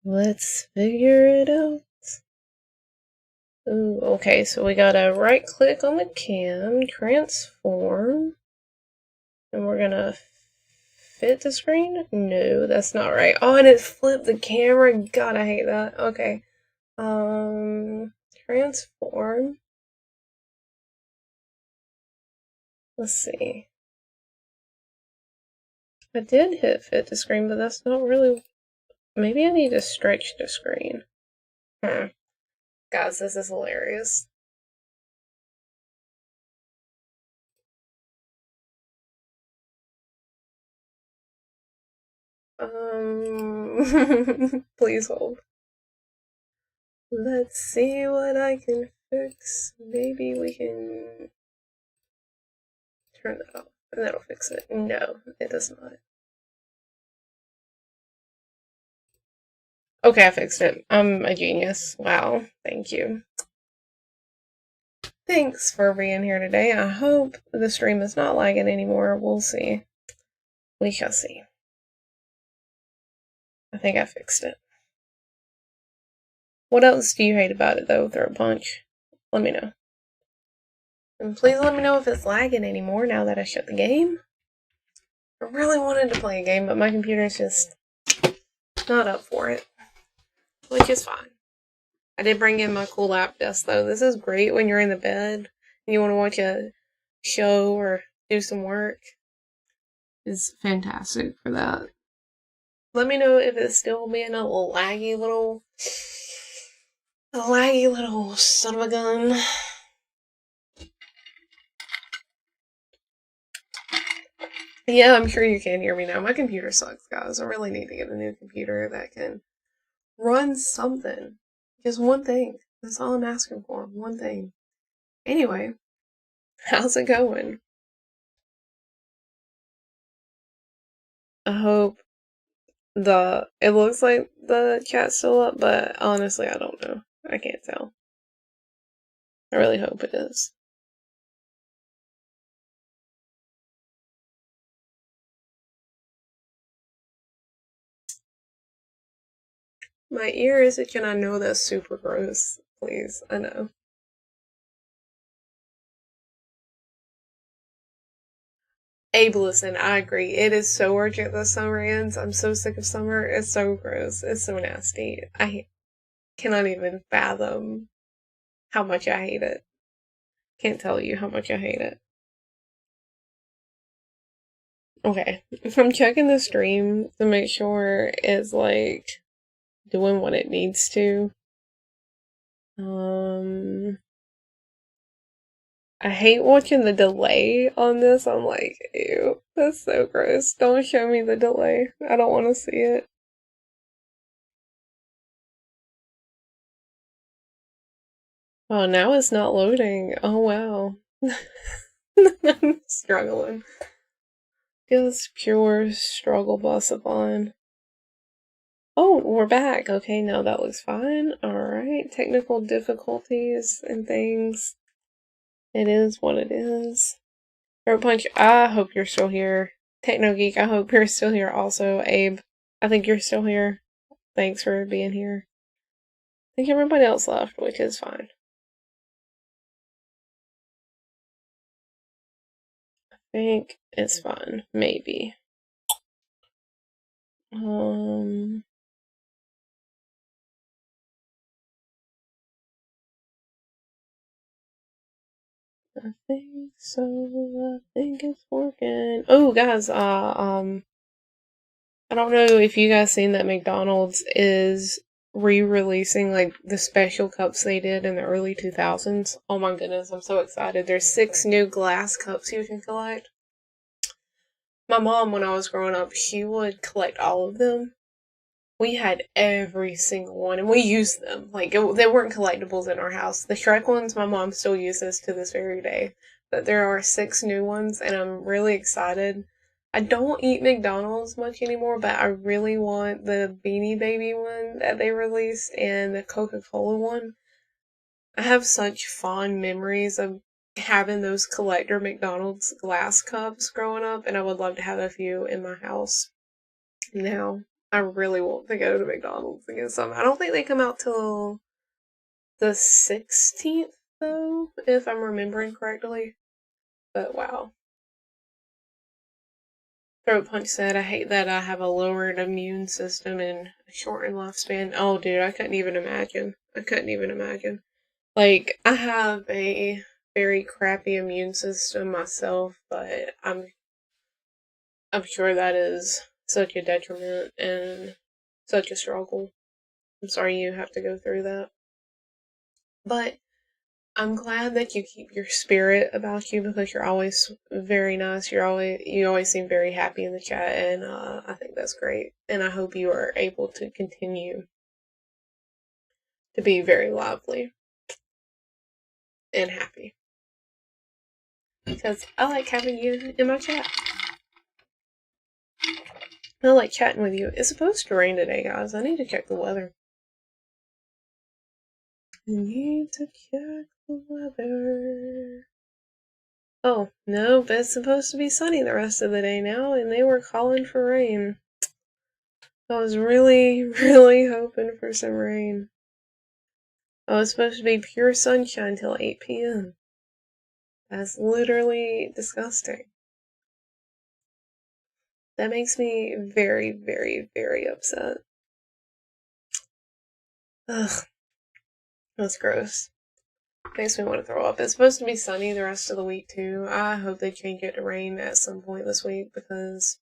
Let's figure it out. Ooh, okay, so we gotta right click on the cam, transform, and we're gonna fit the screen? No, that's not right. Oh, and it flipped the camera. God, I hate that. Okay. Transform. Let's see. I did hit fit the screen, but that's not really... Maybe I need to stretch the screen. Guys, this is hilarious. Please hold. Let's see what I can fix. Maybe we can turn that off, and that'll fix it. No, it does not. Okay, I fixed it. I'm a genius. Wow, thank you. Thanks for being here today. I hope the stream is not lagging anymore. We'll see. We shall see. I think I fixed it. What else do you hate about it, though, Throat Punch? Let me know. And please let me know if it's lagging anymore now that I shut the game. I really wanted to play a game, but my computer's just not up for it. Which is fine. I did bring in my cool lap desk, though. This is great when you're in the bed and you want to watch a show or do some work. It's fantastic for that. Let me know if it's still being a laggy little son of a gun. Yeah, I'm sure you can hear me now. My computer sucks, guys. I really need to get a new computer that can run something. Just one thing. That's all I'm asking for. One thing. Anyway, how's it going? I hope It looks like the chat's still up, but honestly, I don't know. I can't tell. I really hope it is. My ear is itching. I know that's super gross. Please, I know. Abe, listen, I agree. It is so urgent that summer ends. I'm so sick of summer. It's so gross. It's so nasty. I cannot even fathom how much I hate it. Can't tell you how much I hate it. Okay, I'm checking the stream to make sure it's like doing what it needs to. I hate watching the delay on this. I'm like, ew, that's so gross. Don't show me the delay. I don't want to see it. Oh, now it's not loading. Oh, wow. I'm struggling. Just pure struggle bus upon. Oh, we're back. Okay, now that looks fine. Alright, technical difficulties and things. It is what it is. Throat Punch, I hope you're still here. Techno Geek, I hope you're still here also. Abe, I think you're still here. Thanks for being here. I think everybody else left, which is fine. I think it's fine. Maybe. I think so. I think it's working. Oh, guys, I don't know if you guys seen that McDonald's is re-releasing like the special cups they did in the early 2000s. Oh my goodness, I'm so excited. There's 6 new glass cups you can collect. My mom, when I was growing up, she would collect all of them. We had every single one, and we used them. Like, they weren't collectibles in our house. The Shrek ones, my mom still uses to this very day. But there are 6 new ones, and I'm really excited. I don't eat McDonald's much anymore, but I really want the Beanie Baby one that they released and the Coca-Cola one. I have such fond memories of having those collector McDonald's glass cups growing up, and I would love to have a few in my house now. I really want to go to McDonald's and get some. I don't think they come out till the 16th, though, if I'm remembering correctly. But wow. Throat Punch said, I hate that I have a lowered immune system and a shortened lifespan. Oh, dude, I couldn't even imagine. I couldn't even imagine. Like, I have a very crappy immune system myself, but I'm sure that is such a detriment and such a struggle. I'm sorry you have to go through that. But I'm glad that you keep your spirit about you because you're always very nice. You always seem very happy in the chat, and I think that's great. And I hope you are able to continue to be very lively and happy because I like having you in my chat. I like chatting with you. It's supposed to rain today, guys. I need to check the weather. I need to check the weather. Oh, no, but it's supposed to be sunny the rest of the day now, and they were calling for rain. I was really, really hoping for some rain. I was supposed to be pure sunshine till 8 p.m. That's literally disgusting. That makes me very, very, very upset. Ugh. That's gross. Makes me want to throw up. It's supposed to be sunny the rest of the week, too. I hope they change it to rain at some point this week because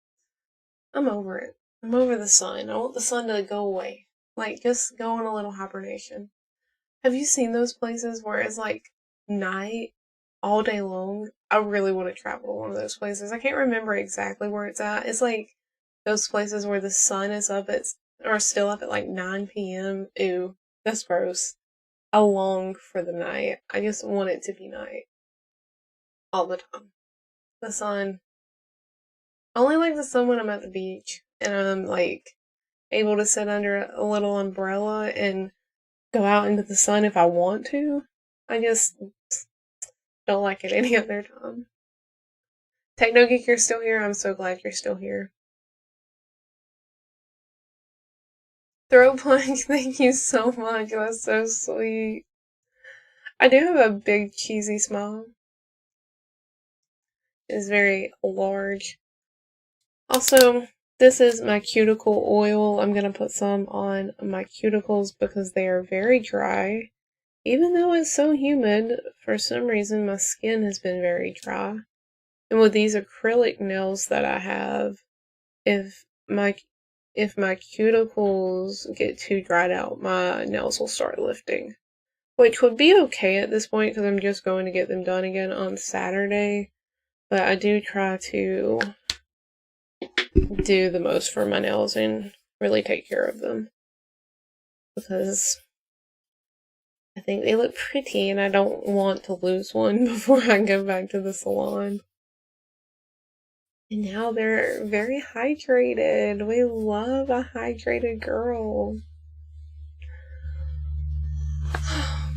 I'm over it. I'm over the sun. I want the sun to go away. Like, just go on a little hibernation. Have you seen those places where it's like night all day long? I really want to travel to one of those places. I can't remember exactly where it's at. It's like those places where the sun is up at, or still up at like 9 p.m. Ew, that's gross. I long for the night. I just want it to be night all the time. The sun. I only like the sun when I'm at the beach and I'm like able to sit under a little umbrella and go out into the sun if I want to. I just don't like it any other time. Techno Geek, you're still here. I'm so glad you're still here. Throw Plank, thank you so much. That's so sweet. I do have a big cheesy smile. It's very large. Also, this is my cuticle oil. I'm going to put some on my cuticles because they are very dry. Even though it's so humid, for some reason my skin has been very dry. And with these acrylic nails that I have, if my cuticles get too dried out, my nails will start lifting. Which would be okay at this point because I'm just going to get them done again on Saturday. But I do try to do the most for my nails and really take care of them. Because I think they look pretty and I don't want to lose one before I go back to the salon. And now they're very hydrated. We love a hydrated girl.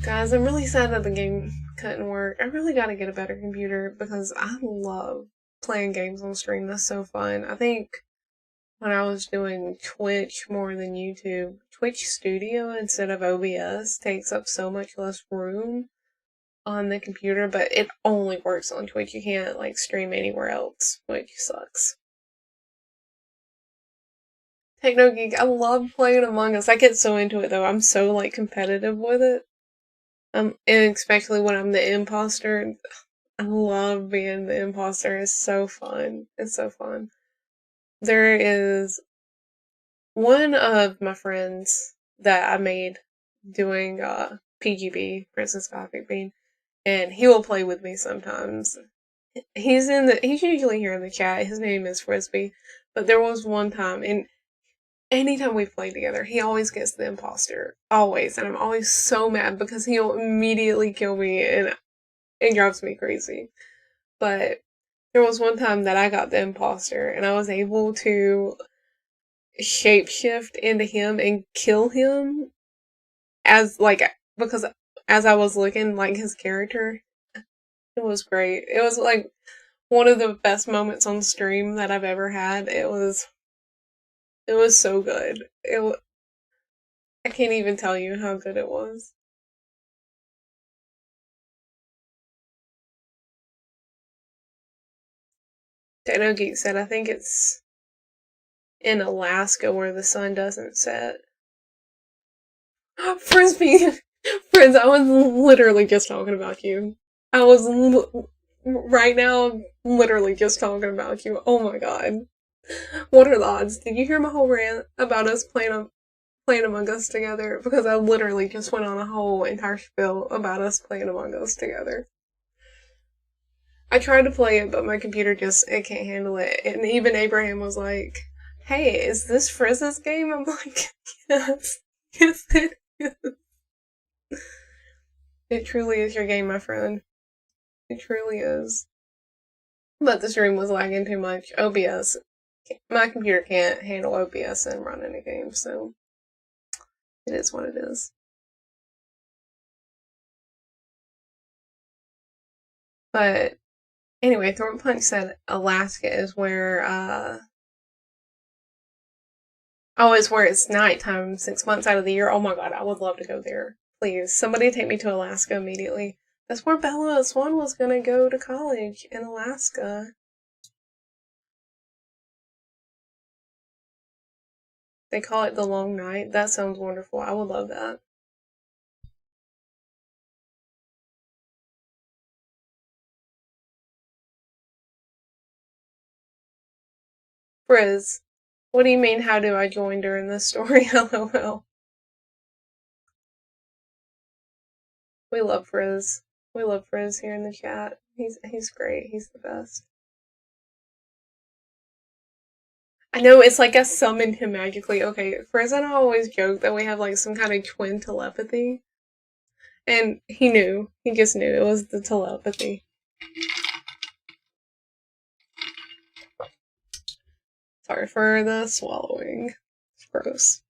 Guys, I'm really sad that the game couldn't work. I really gotta get a better computer because I love playing games on stream. That's so fun. I think when I was doing Twitch more than YouTube, Twitch Studio instead of OBS takes up so much less room on the computer, but it only works on Twitch. You can't like stream anywhere else, which sucks. Techno Geek, I love playing Among Us. I get so into it though. I'm so like competitive with it. And especially when I'm the imposter. I love being the imposter. It's so fun. It's so fun. There is one of my friends that I made doing PGB, Princess Gothic Bean, and he will play with me sometimes. He's usually here in the chat. His name is Frisbee. But there was one time, and anytime we play together, he always gets the imposter. Always. And I'm always so mad because he'll immediately kill me and it drives me crazy. But there was one time that I got the imposter and I was able to shapeshift into him and kill him because as I was looking like his character. It was great. It was like one of the best moments on stream that I've ever had. It was so good. I can't even tell you how good it was. Techno Geek said, I think it's in Alaska where the sun doesn't set. Frisbee! Friends, I was literally just talking about you. I was right now literally just talking about you. Oh my god. What are the odds? Did you hear my whole rant about us playing Among Us together? Because I literally just went on a whole entire spiel about us playing Among Us together. I tried to play it, but my computer it can't handle it. And even Abraham was like, hey, is this Frizz's game? I'm like, yes. Yes, it is. It truly is your game, my friend. It truly is. But the stream was lagging too much. OBS. My computer can't handle OBS and run any games, so it is what it is. But anyway, Thornton Punch said Alaska is where it's where it's nighttime 6 months out of the year. Oh my god, I would love to go there. Please, somebody take me to Alaska immediately. That's where Bella Swan was gonna go to college, in Alaska. They call it the long night. That sounds wonderful. I would love that. Frizz, what do you mean, how do I join during this story? LOL. We love Frizz. We love Frizz here in the chat. He's great. He's the best. I know, it's like I summoned him magically. Okay, Frizz and I always joke that we have like some kind of twin telepathy. And he knew. He just knew. It was the telepathy. Sorry for the swallowing. Gross.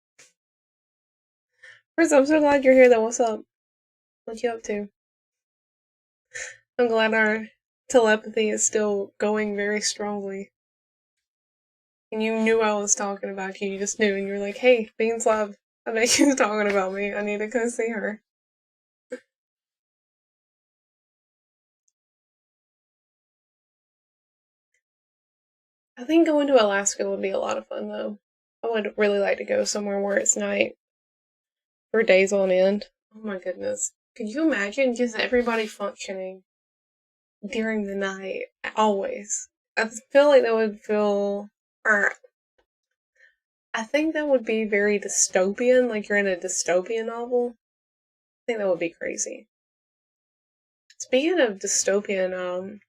First, I'm so glad you're here though. What's up? What you up to? I'm glad our telepathy is still going very strongly. And you knew I was talking about you. You just knew, and you were like, "Hey, Beans Love, I bet she's talking about me. I need to go see her." I think going to Alaska would be a lot of fun, though. I would really like to go somewhere where it's night for days on end. Oh my goodness. Could you imagine just everybody functioning during the night, always? I feel like that would feel, or I think that would be very dystopian, like you're in a dystopian novel. I think that would be crazy. Speaking of dystopian,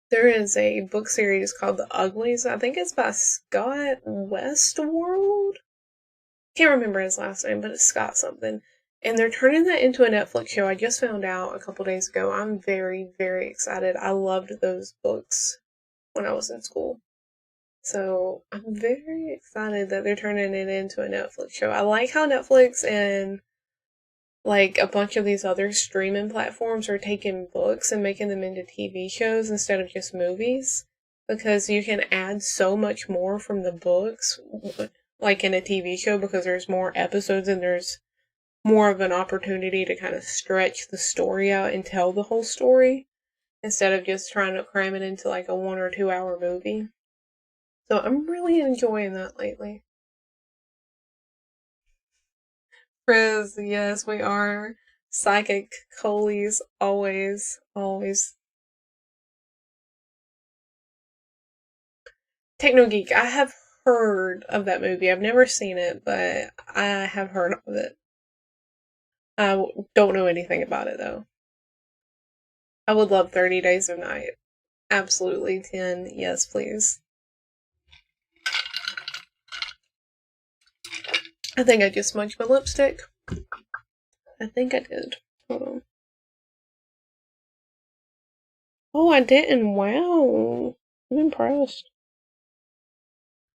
there is a book series called The Uglies. I think it's by Scott Westworld. Can't remember his last name, but it's Scott something. And they're turning that into a Netflix show. I just found out a couple days ago. I'm very, very excited. I loved those books when I was in school. So I'm very excited that they're turning it into a Netflix show. I like how Netflix and like a bunch of these other streaming platforms are taking books and making them into TV shows instead of just movies, because you can add so much more from the books like in a TV show, because there's more episodes and there's more of an opportunity to kind of stretch the story out and tell the whole story instead of just trying to cram it into like a 1 or 2 hour movie. So I'm really enjoying that lately. Frizz, yes, we are. Psychic Colies, always, always. Techno Geek, I have heard of that movie. I've never seen it, but I have heard of it. I don't know anything about it, though. I would love 30 Days of Night. Absolutely, 10. Yes, please. I think I just smudged my lipstick. I think I did. Hold on. Oh, I didn't. Wow. I'm impressed.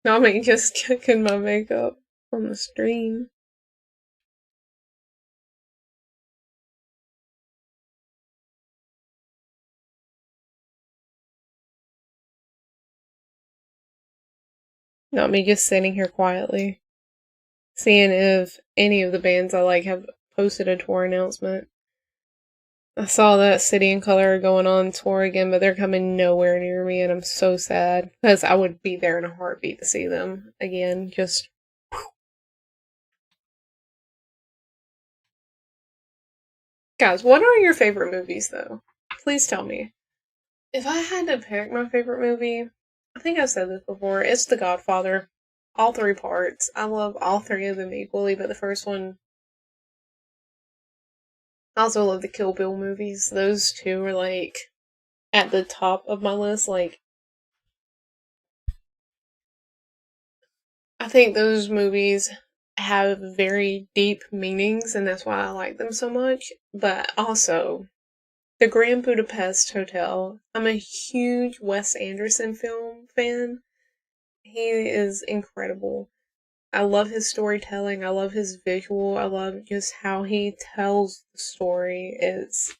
Not me just kicking my makeup on the stream. Not me just sitting here quietly, seeing if any of the bands I like have posted a tour announcement. I saw that City and Color are going on tour again, but they're coming nowhere near me, and I'm so sad because I would be there in a heartbeat to see them again. Just guys, what are your favorite movies though? Please tell me. If I had to pick my favorite movie, I think I've said this before, it's The Godfather. All three parts. I love all three of them equally, but the first one, I also love the Kill Bill movies. Those two are like at the top of my list. Like, I think those movies have very deep meanings, and that's why I like them so much. But also, The Grand Budapest Hotel. I'm a huge Wes Anderson film fan. He is incredible. I love his storytelling. I love his visual. I love just how he tells the story. His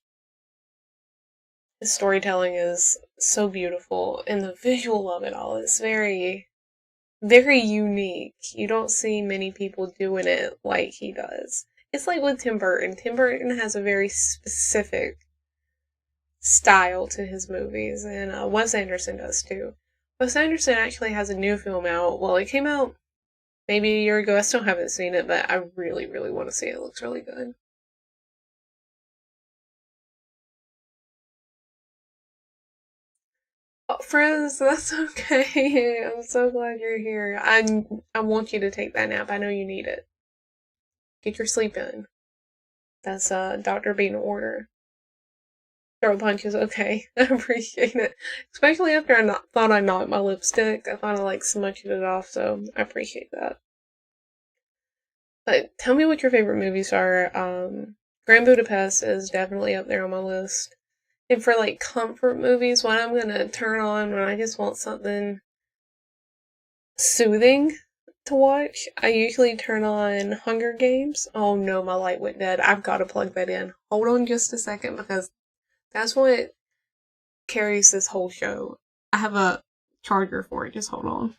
storytelling is so beautiful, and the visual of it all is very, very unique. You don't see many people doing it like he does. It's like with Tim Burton. Tim Burton has a very specific style to his movies, and Wes Anderson does too. Wes Anderson actually has a new film out. Well, it came out maybe a year ago. I still haven't seen it, but I really, really want to see it. It looks really good. Oh, friends, that's okay. I'm so glad you're here. I want you to take that nap. I know you need it. Get your sleep in. That's Dr. Bean order. Throat punch is okay. I appreciate it. Especially after thought I knocked my lipstick. I thought I like smudged it off, so I appreciate that. But tell me what your favorite movies are. Grand Budapest is definitely up there on my list. And for like comfort movies, what I'm gonna turn on when I just want something soothing to watch, I usually turn on Hunger Games. Oh no, my light went dead. I've got to plug that in. Hold on just a second because that's what carries this whole show. I have a charger for it. Just hold on.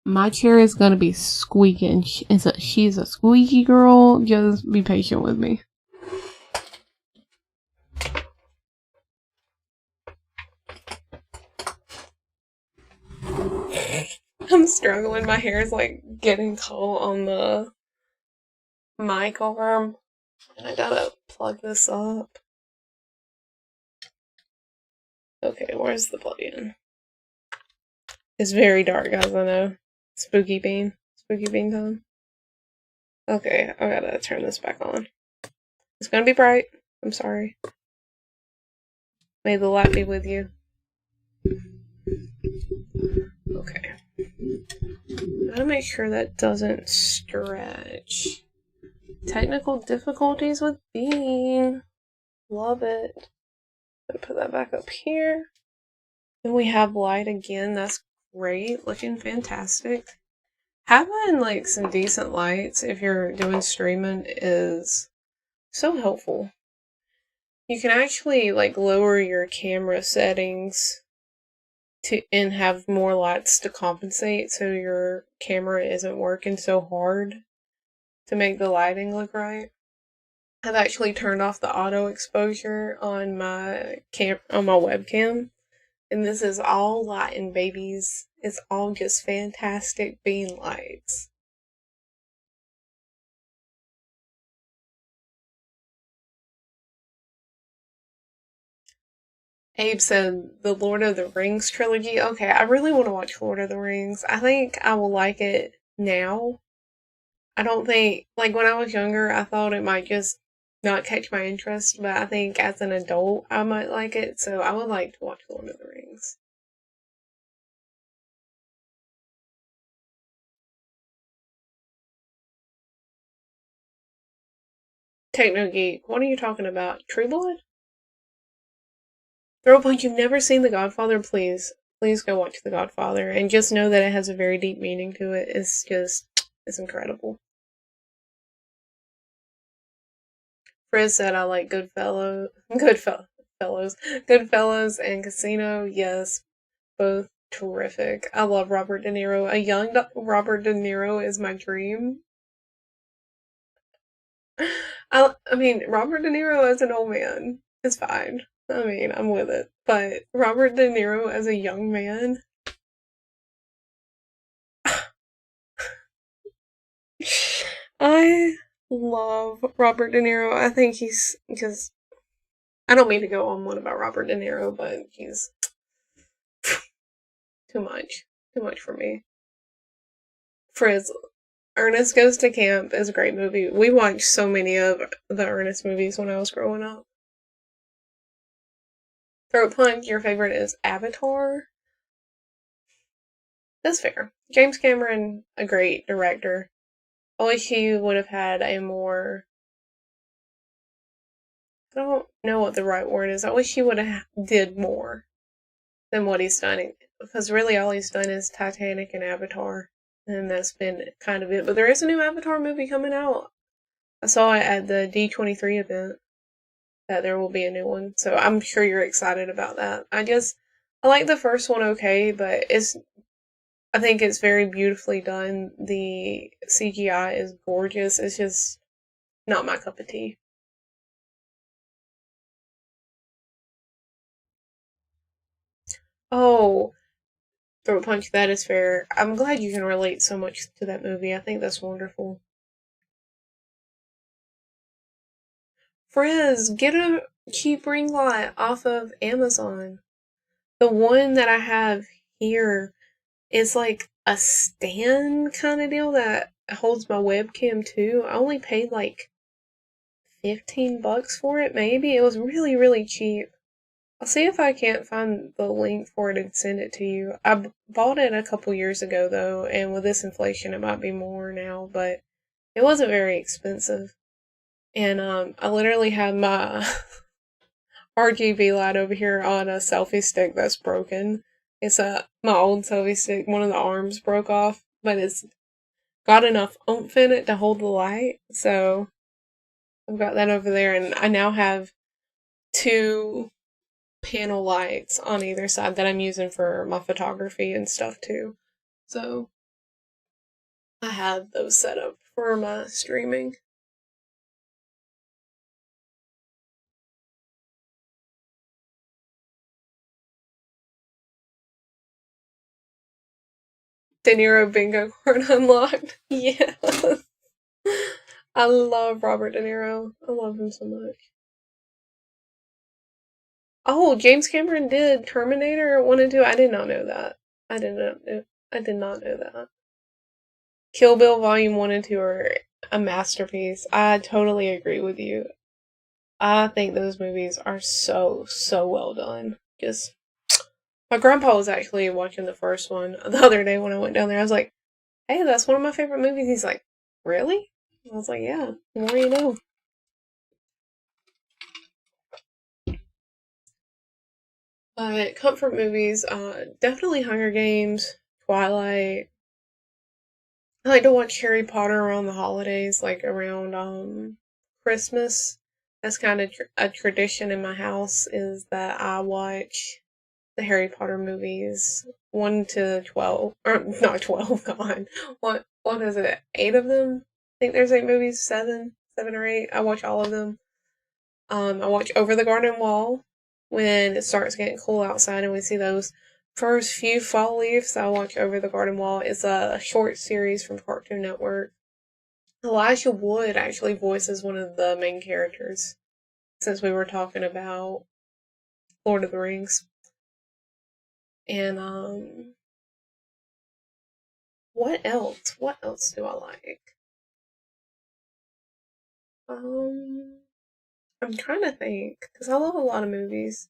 My chair is gonna be squeaking. She's a squeaky girl. Just be patient with me. I'm struggling. My hair is like getting caught on the mic arm. And I gotta plug this up. Okay, where's the plug-in? It's very dark, guys, I know. Spooky bean time. Okay, I gotta turn this back on. It's gonna be bright. I'm sorry. May the light be with you. Okay. Gotta make sure that doesn't stretch. Technical difficulties with Bean. Love it. Gonna put that back up here. Then we have light again. That's great. Looking fantastic. Having like some decent lights if you're doing streaming is so helpful. You can actually like lower your camera settings and have more lights to compensate so your camera isn't working so hard to make the lighting look right. I've actually turned off the auto exposure on my webcam, and this is all lighting, babies. It's all just fantastic bean lights. Abe said the Lord of the Rings trilogy. Okay, I really want to watch Lord of the Rings. I think I will like it now. I don't think, like when I was younger, I thought it might just not catch my interest, but I think as an adult, I might like it, so I would like to watch Lord of the Rings. Techno Geek, what are you talking about? True Blood? Throwpoint, you've never seen The Godfather? Please go watch The Godfather, and just know that it has a very deep meaning to it. It's incredible. Frizz said I like Goodfellas, and Casino. Yes, both terrific. I love Robert De Niro. A young Robert De Niro is my dream. I mean, Robert De Niro as an old man is fine. I mean, I'm with it. But Robert De Niro as a young man. I love Robert De Niro. I think because I don't mean to go on one about Robert De Niro, but he's too much. Too much for me. Frizz, Ernest Goes to Camp is a great movie. We watched so many of the Ernest movies when I was growing up. Throat Punch, your favorite is Avatar? That's fair. James Cameron, a great director. I wish he would have had a more... I don't know what the right word is. I wish he would have did more than what he's done. Because really all he's done is Titanic and Avatar. And that's been kind of it. But there is a new Avatar movie coming out. I saw it at the D23 event that there will be a new one. So I'm sure you're excited about that. I like the first one okay, but I think it's very beautifully done. The CGI is gorgeous. It's just not my cup of tea. Oh, Throat Punch, that is fair. I'm glad you can relate so much to that movie. I think that's wonderful. Frizz, get a cheap ring light off of Amazon. The one that I have here is like a stand kind of deal that holds my webcam too. I only paid like $15 for it, maybe. It was really, really cheap. I'll see if I can't find the link for it and send it to you. I bought it a couple years ago though, and with this inflation, it might be more now, but it wasn't very expensive. And I literally have my RGB light over here on a selfie stick that's broken. It's my old selfie stick. One of the arms broke off, but it's got enough oomph in it to hold the light. So I've got that over there, and I now have two panel lights on either side that I'm using for my photography and stuff too. So I have those set up for my streaming. De Niro bingo card unlocked. Yeah. I love Robert De Niro. I love him so much. Oh, James Cameron did Terminator 1 and 2. I did not know that. I did not know. I did not know that. Kill Bill Volume 1 and 2 are a masterpiece. I totally agree with you. I think those movies are so, so well done. Just, my grandpa was actually watching the first one the other day when I went down there. I was like, hey, that's one of my favorite movies. He's like, really? I was like, yeah, the more you know. But comfort movies, definitely Hunger Games, Twilight. I like to watch Harry Potter around the holidays, like around Christmas. That's kind of a tradition in my house is that I watch the Harry Potter movies 1 to 12, or not 12, God. What is it? 8 of them? I think there's 8 movies, 7 or 8. I watch all of them. I watch Over the Garden Wall when it starts getting cool outside and we see those first few fall leaves. I watch Over the Garden Wall. It's a short series from Cartoon Network. Elijah Wood actually voices one of the main characters since we were talking about Lord of the Rings. And what else? What else do I like? I'm trying to think because I love a lot of movies.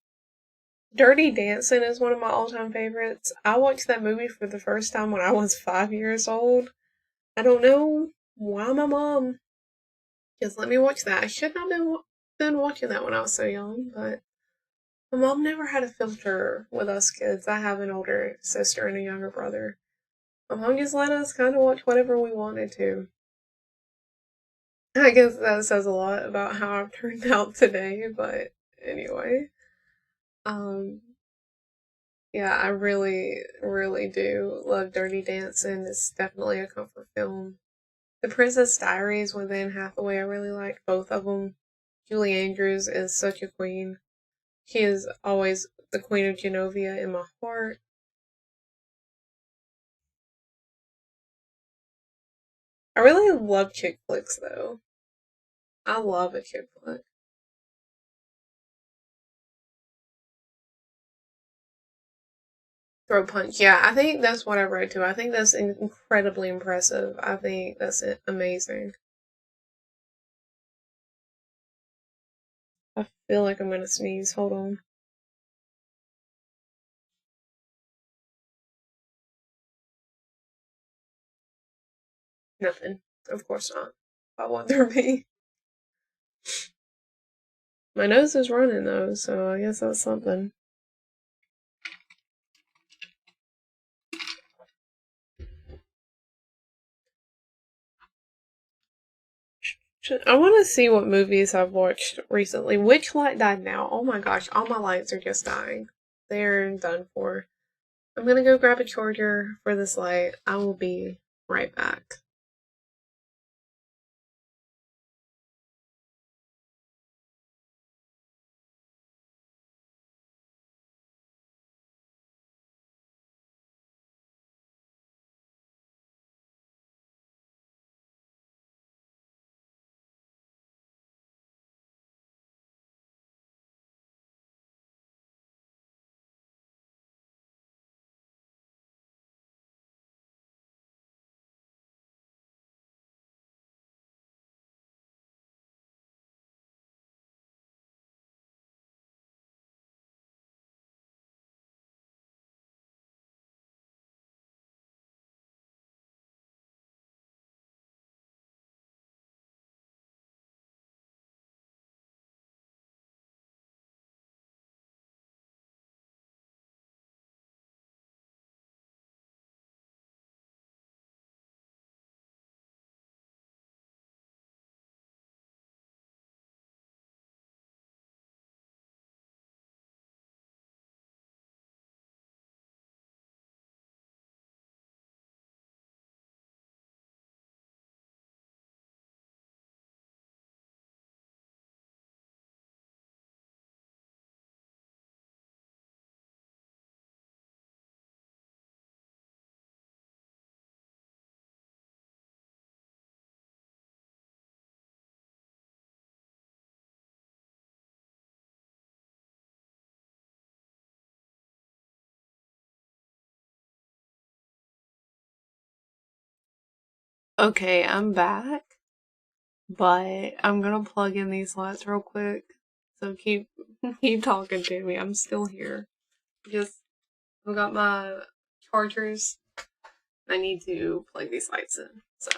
Dirty Dancing is one of my all-time favorites. I watched that movie for the first time when I was 5 years old. I don't know why my mom just let me watch that. I should not have been watching that when I was so young, but my mom never had a filter with us kids. I have an older sister and a younger brother. My mom just let us kind of watch whatever we wanted to. I guess that says a lot about how I've turned out today, but anyway. Um, yeah, I really, really do love Dirty Dancing. It's definitely a comfort film. The Princess Diaries with Anne Hathaway, I really like both of them. Julie Andrews is such a queen. She is always the Queen of Genovia in my heart. I really love chick flicks though. I love a chick flick. Throw punch. Yeah, I think that's what I wrote to. I think that's incredibly impressive. I think that's amazing. I feel like I'm gonna sneeze. Hold on. Nothing. Of course not. Why would there be? My nose is running though, so I guess that's something. I want to see what movies I've watched recently. Which light died now? Oh my gosh, all my lights are just dying. They're done for. I'm gonna go grab a charger for this light. I will be right back. Okay, I'm back, but I'm gonna plug in these lights real quick. So keep talking to me. I'm still here. Just I've got my chargers. I need to plug these lights in. So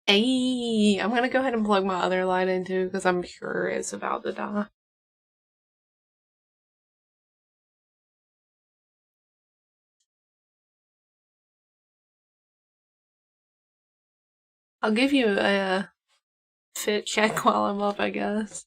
hey, I'm gonna go ahead and plug my other light in too because I'm sure it's about to die. I'll give you a fit check while I'm up, I guess.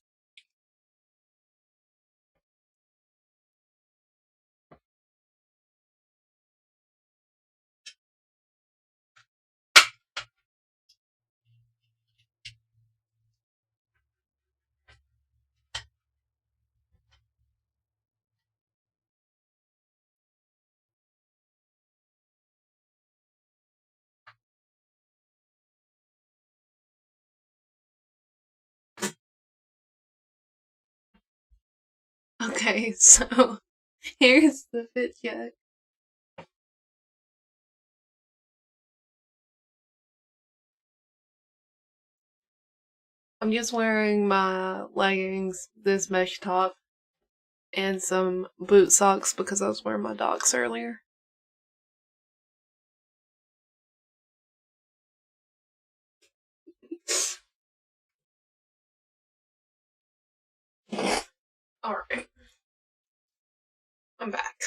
Okay, so here's the fit check. I'm just wearing my leggings, this mesh top, and some boot socks because I was wearing my docs earlier. Alright. I'm back.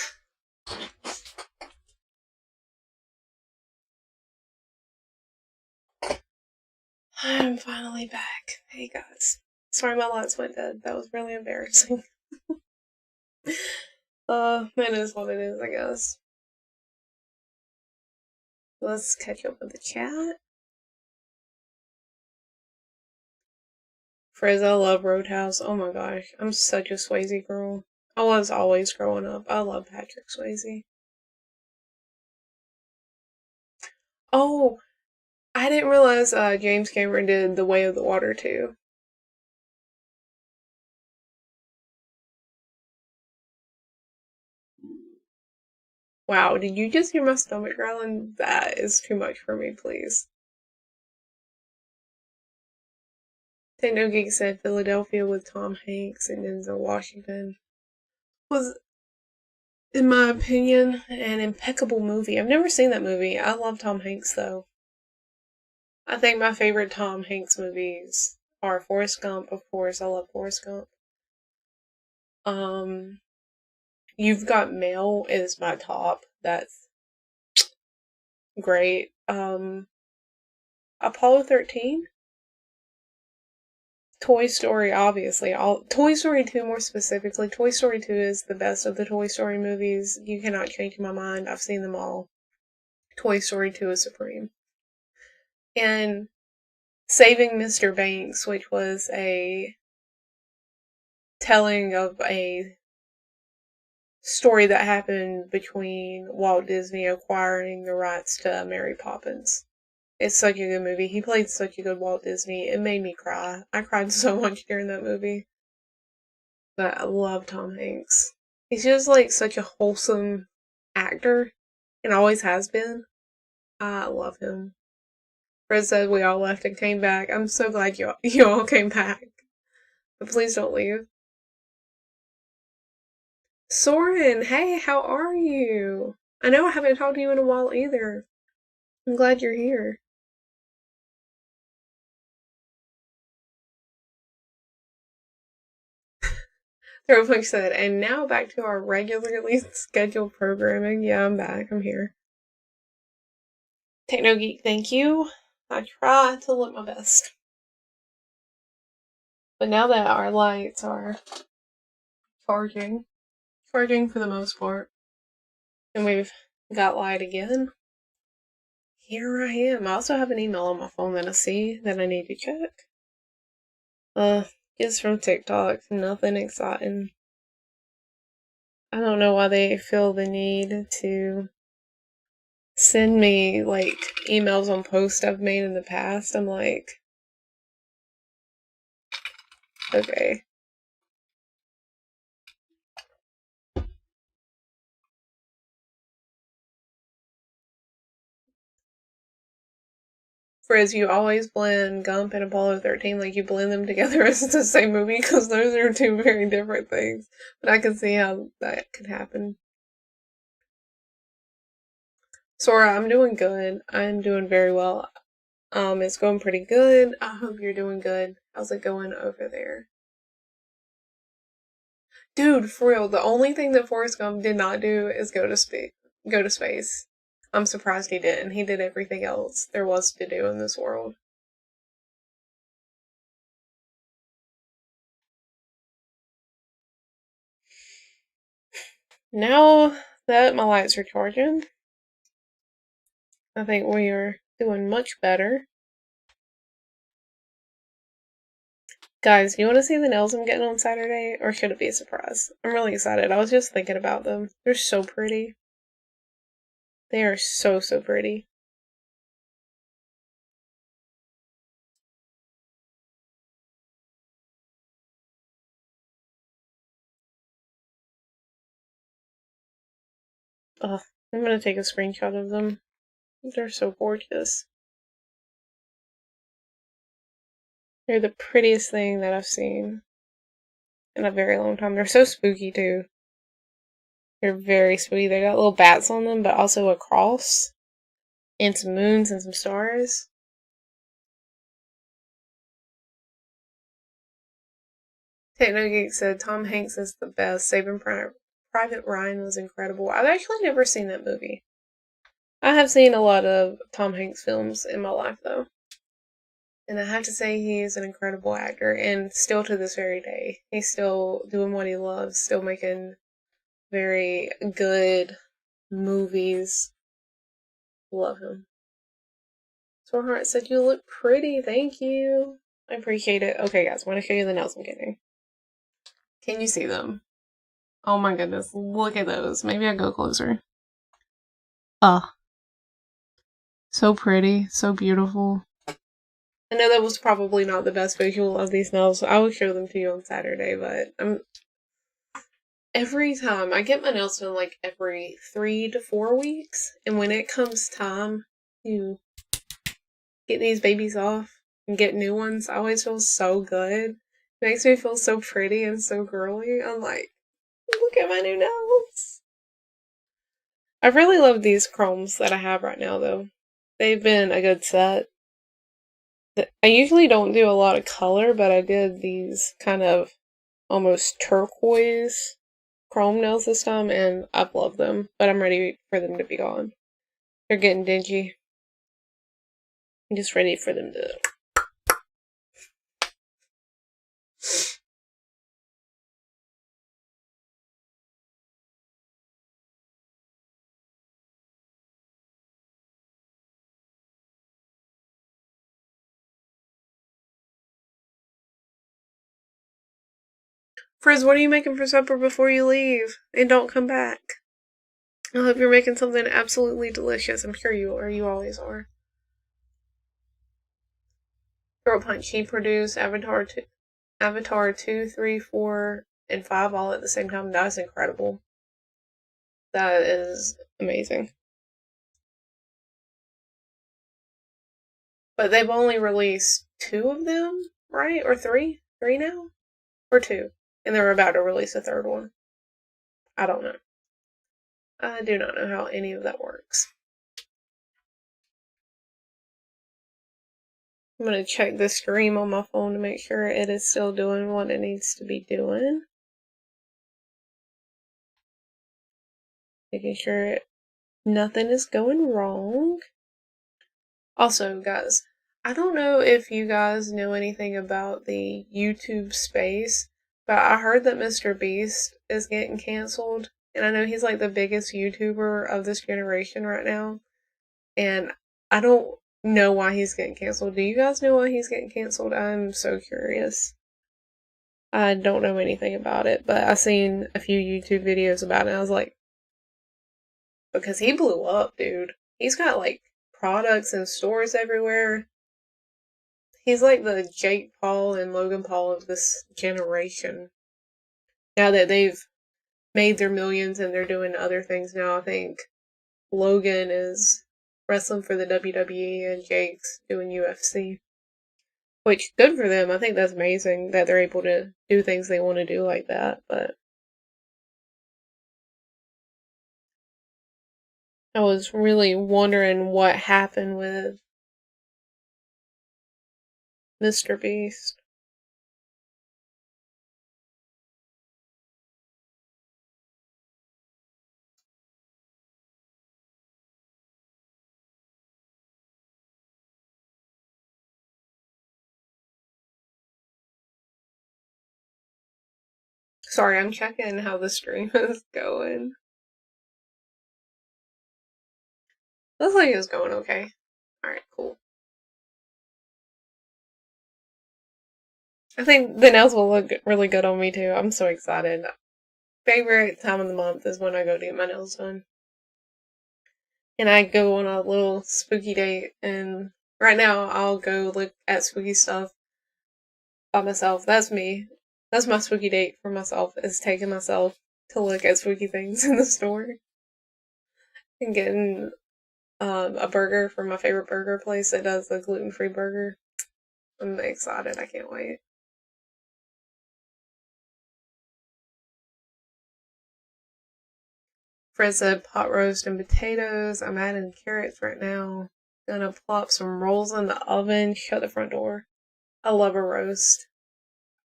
I'm finally back. Hey guys. Sorry my lights went dead. That was really embarrassing. It is what it is, I guess. Let's catch up with the chat. Frizz, I love Roadhouse. Oh my gosh. I'm such a Swayze girl. I was always growing up. I love Patrick Swayze. Oh, I didn't realize James Cameron did The Way of the Water too. Wow, did you just hear my stomach growling? That is too much for me, please. Techno Geek said Philadelphia with Tom Hanks and Denzel Washington was, in my opinion, an impeccable movie. I've never seen that movie. I love Tom Hanks though. I think my favorite Tom Hanks movies are Forrest Gump, of course. I love Forrest Gump. Um, You've Got Mail is my top. That's great. Apollo 13? Toy Story, obviously. Toy Story 2 more specifically. Toy Story 2 is the best of the Toy Story movies. You cannot change my mind. I've seen them all. Toy Story 2 is supreme. And Saving Mr. Banks, which was a telling of a story that happened between Walt Disney acquiring the rights to Mary Poppins. It's such a good movie. He played such a good Walt Disney. It made me cry. I cried so much during that movie. But I love Tom Hanks. He's just like such a wholesome actor and always has been. I love him. Fred said we all left and came back. I'm so glad you all came back. But please don't leave. Soren, hey, how are you? I know I haven't talked to you in a while either. I'm glad you're here. Throwback said, and now back to our regularly scheduled programming. Yeah, I'm back. I'm here. Techno Geek, thank you. I try to look my best. But now that our lights are charging for the most part, and we've got light again, here I am. I also have an email on my phone that I see that I need to check. It's from TikTok. Nothing exciting. I don't know why they feel the need to send me, like, emails on posts I've made in the past. I'm like, okay. Frizz, you always blend Gump and Apollo 13, like you blend them together as the same movie, because those are two very different things. But I can see how that could happen. Sora, I'm doing good. I'm doing very well. It's going pretty good. I hope you're doing good. How's it going over there? Dude, for real, the only thing that Forrest Gump did not do is go to space. I'm surprised he didn't. He did everything else there was to do in this world. Now that my lights are charging, I think we are doing much better. Guys, you want to see the nails I'm getting on Saturday, or should it be a surprise? I'm really excited. I was just thinking about them. They're so pretty. They are so, so pretty. Ugh, I'm gonna take a screenshot of them. They're so gorgeous. They're the prettiest thing that I've seen in a very long time. They're so spooky, too. They're very spooky. They got little bats on them, but also a cross, and some moons and some stars. Techno Geek said Tom Hanks is the best. Saving Private Ryan was incredible. I've actually never seen that movie. I have seen a lot of Tom Hanks films in my life, though. And I have to say, he is an incredible actor, and still to this very day, he's still doing what he loves, still making very good movies. Love him. Sweetheart said, you look pretty, thank you. I appreciate it. Okay, guys, I want to show you the nails I'm getting. Can you see them? Oh my goodness, look at those. Maybe I'll go closer. So pretty, so beautiful. I know that was probably not the best visual of these nails. I will show them to you on Saturday, but every time I get my nails done like every 3 to 4 weeks, and when it comes time to get these babies off and get new ones, I always feel so good. It makes me feel so pretty and so girly. I'm like, look at my new nails. I really love these chromes that I have right now, though. They've been a good set. I usually don't do a lot of color, but I did these kind of almost turquoise chrome nails this time, and I've loved them, but I'm ready for them to be gone. They're getting dingy. I'm just ready for them to... Frizz, what are you making for supper before you leave? And don't come back. I hope you're making something absolutely delicious. I'm sure you are. You always are. Girl Punch, she produced Avatar 2, 3, 4, and 5 all at the same time. That's incredible. That is amazing. But they've only released 2 of them, right? Or 3? 3 now? Or 2? And they're about to release a 3rd one. I don't know. I do not know how any of that works. I'm going to check the stream on my phone to make sure it is still doing what it needs to be doing. Making sure nothing is going wrong. Also, guys, I don't know if you guys know anything about the YouTube space, but I heard that Mr. Beast is getting canceled. And I know he's like the biggest YouTuber of this generation right now. And I don't know why he's getting canceled. Do you guys know why he's getting canceled? I'm so curious. I don't know anything about it, but I seen a few YouTube videos about it. And I was like, because he blew up, dude. He's got like products and stores everywhere. He's like the Jake Paul and Logan Paul of this generation. Now that they've made their millions and they're doing other things now, I think Logan is wrestling for the WWE and Jake's doing UFC. Which, good for them. I think that's amazing that they're able to do things they want to do like that. But I was really wondering what happened with Mr. Beast. Sorry, I'm checking how the stream is going. Looks like it's going okay. Alright, cool. I think the nails will look really good on me too. I'm so excited. Favorite time of the month is when I go to get my nails done. And I go on a little spooky date, and right now I'll go look at spooky stuff by myself. That's me. That's my spooky date for myself, is taking myself to look at spooky things in the store and getting a burger from my favorite burger place that does the gluten-free burger. I'm excited. I can't wait. Fred said pot roast and potatoes. I'm adding carrots right now. Gonna plop some rolls in the oven. Shut the front door. I love a roast.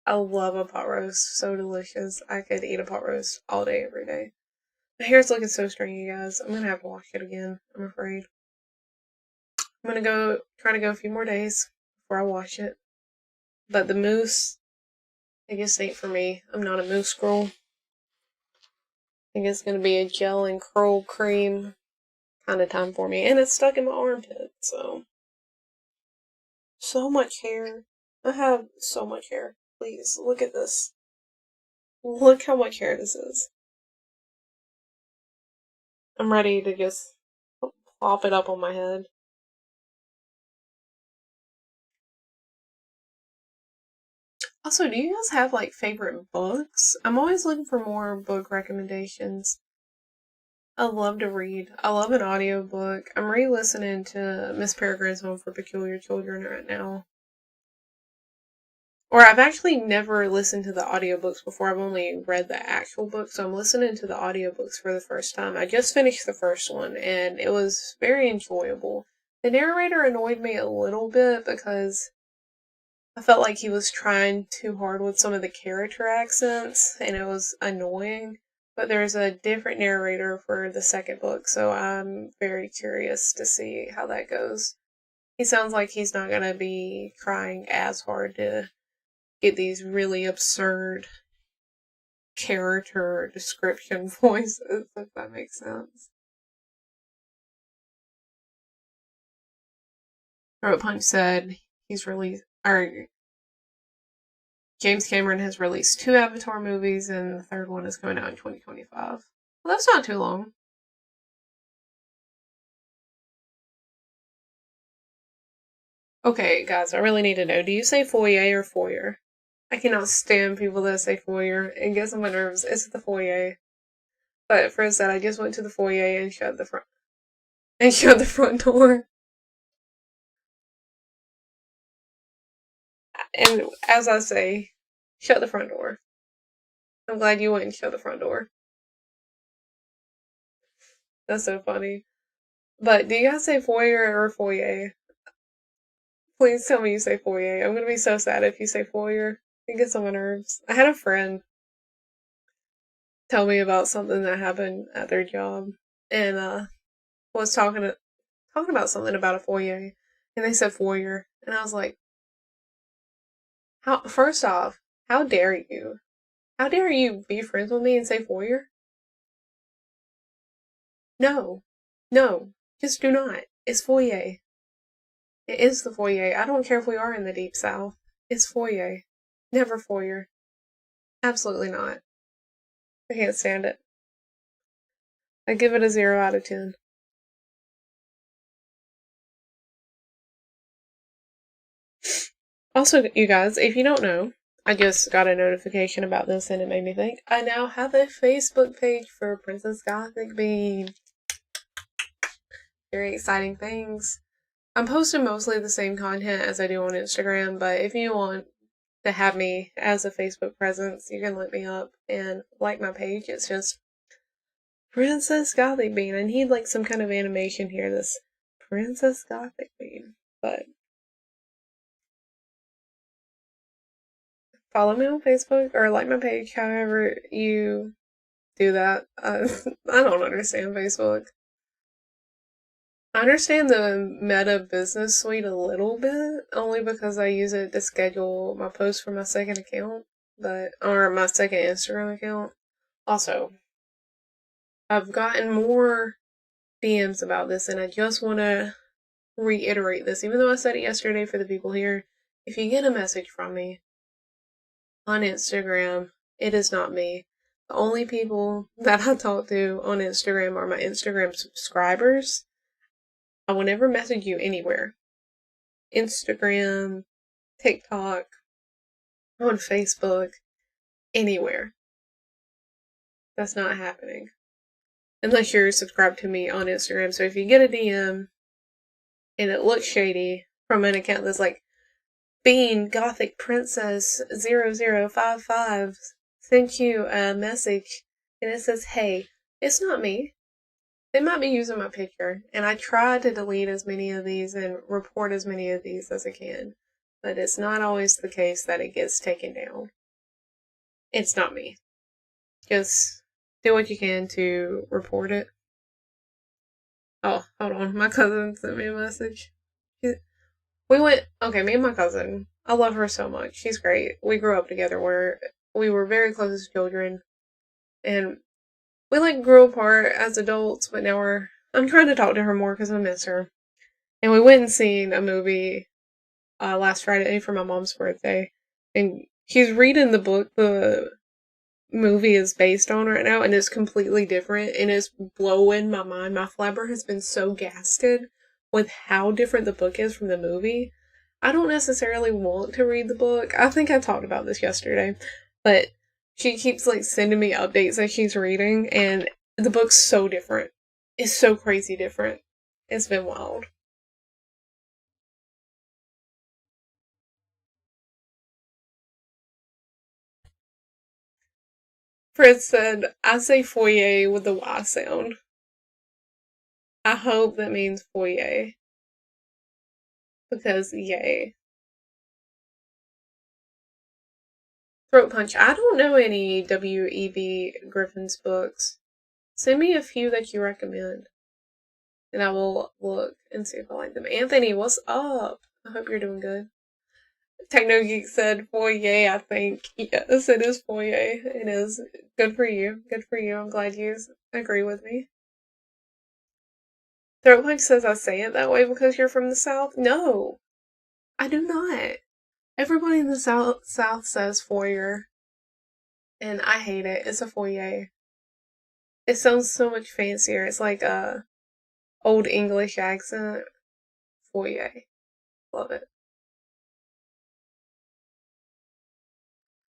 I love a pot roast. So delicious. I could eat a pot roast all day, every day. My hair's looking so stringy, guys. I'm gonna have to wash it again, I'm afraid. I'm gonna try to go a few more days before I wash it. But the mousse, I guess, ain't for me. I'm not a mousse girl. I think it's gonna be a gel and curl cream kind of time for me. And it's stuck in my armpit, so. So much hair. I have so much hair. Please, look at this. Look how much hair this is. I'm ready to just plop it up on my head. Also, do you guys have like favorite books? I'm always looking for more book recommendations. I love to read. I love an audiobook. I'm re-listening to Miss Peregrine's Home for Peculiar Children right now. Or I've actually never listened to the audiobooks before. I've only read the actual book, so I'm listening to the audiobooks for the first time. I just finished the first one, and it was very enjoyable. The narrator annoyed me a little bit because I felt like he was trying too hard with some of the character accents, and it was annoying. But there's a different narrator for the second book, so I'm very curious to see how that goes. He sounds like he's not going to be trying as hard to get these really absurd character description voices, if that makes sense. Throat Punch said he's released, or James Cameron has released 2 Avatar movies, and the third one is coming out in 2025. Well, that's not too long. Okay, guys, I really need to know. Do you say foyer or foyer? I cannot stand people that say foyer. It gets on my nerves. It's the foyer. But for that, I just went to the foyer and shut the front door. And as I say, shut the front door. I'm glad you went and shut the front door. That's so funny. But do you guys say foyer or foyer? Please tell me you say foyer. I'm gonna be so sad if you say foyer. It gets on my nerves. I had a friend tell me about something that happened at their job, and was talking about something about a foyer, And they said foyer. And I was like, first off, how dare you? How dare you be friends with me and say foyer? No. No. Just do not. It's foyer. It is the foyer. I don't care if we are in the deep south. It's foyer. Never foyer. Absolutely not. I can't stand it. I give it a 0 out of 10. Also, you guys, if you don't know, I just got a notification about this and it made me think. I now have a Facebook page for Princess Gothic Bean. Very exciting things. I'm posting mostly the same content as I do on Instagram, but if you want to have me as a Facebook presence, you can look me up and like my page. It's just Princess Gothic Bean. I need like some kind of animation here. This Princess Gothic Bean. But follow me on Facebook or like my page, however you do that. I don't understand Facebook. I understand the Meta Business Suite a little bit, only because I use it to schedule my posts for my second account, or my second Instagram account. Also, I've gotten more DMs about this, and I just want to reiterate this, even though I said it yesterday for the people here. If you get a message from me on Instagram, it is not me. The only people that I talk to on Instagram are my Instagram subscribers. I will never message you anywhere. Instagram, TikTok, on Facebook, anywhere. That's not happening. Unless you're subscribed to me on Instagram. So if you get a DM and it looks shady from an account that's like Bean Gothic Princess 0055 sent you a message and it says, hey, it's not me. They might be using my picture, and I try to delete as many of these and report as many of these as I can, but it's not always the case that it gets taken down. It's not me. Just do what you can to report it. Oh, hold on. My cousin sent me a message. Me and my cousin, I love her so much. She's great. We grew up together we were very close as children, and we like grew apart as adults, but now I'm trying to talk to her more because I miss her. And we went and seen a movie last Friday for my mom's birthday, and she's reading the book the movie is based on right now, and it's completely different, and it's blowing my mind. My flabber has been so gasted with how different the book is from the movie. I don't necessarily want to read the book. I think I talked about this yesterday, but she keeps like sending me updates as she's reading, and the book's so different. It's so crazy different. It's been wild. Fred said, I say foyer with the Y sound. I hope that means foyer. Because yay. Throat Punch. I don't know any W.E.B. Griffin's books. Send me a few that you recommend. And I will look and see if I like them. Anthony, what's up? I hope you're doing good. Techno Geek said foyer, I think. Yes, it is foyer. It is. Good for you. Good for you. I'm glad you agree with me. Throat Punch says I say it that way because you're from the South. No, I do not. Everybody in the South says foyer, and I hate it. It's a foyer. It sounds so much fancier. It's like a old English accent. Foyer. Love it.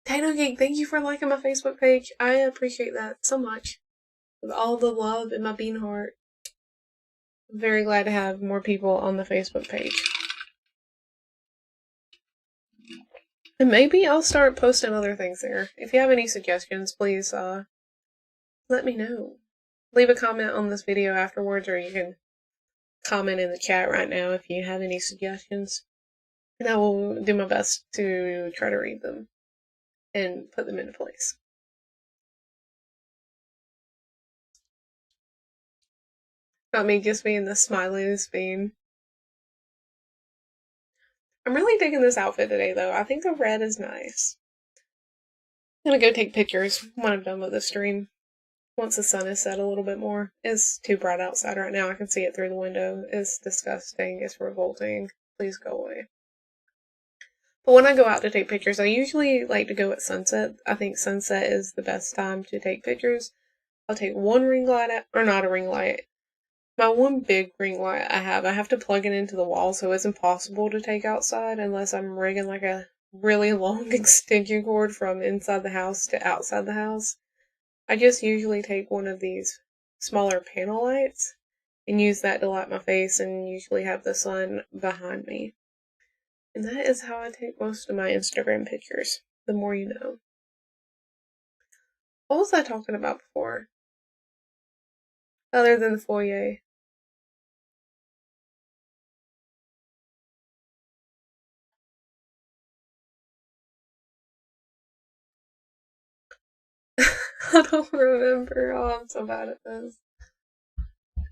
Tato Geek, thank you for liking my Facebook page. I appreciate that so much. With all the love in my bean heart. I'm very glad to have more people on the Facebook page. And maybe I'll start posting other things there. If you have any suggestions, please let me know. Leave a comment on this video afterwards, or you can comment in the chat right now if you have any suggestions. And I will do my best to try to read them and put them into place. About me just being the smileyest bean. I'm really digging this outfit today, though. I think the red is nice. I'm gonna go take pictures when I'm done with the stream. Once the sun is set a little bit more. It's too bright outside right now. I can see it through the window. It's disgusting. It's revolting. Please go away. But when I go out to take pictures, I usually like to go at sunset. I think sunset is the best time to take pictures. I'll take one ring light, or not a ring light. My one big ring light I have to plug it into the wall, so it's impossible to take outside unless I'm rigging like a really long extension cord from inside the house to outside the house. I just usually take one of these smaller panel lights and use that to light my face and usually have the sun behind me. And that is how I take most of my Instagram pictures. The more you know. What was I talking about before? Other than the foyer. I don't remember. Oh, I'm so bad at this.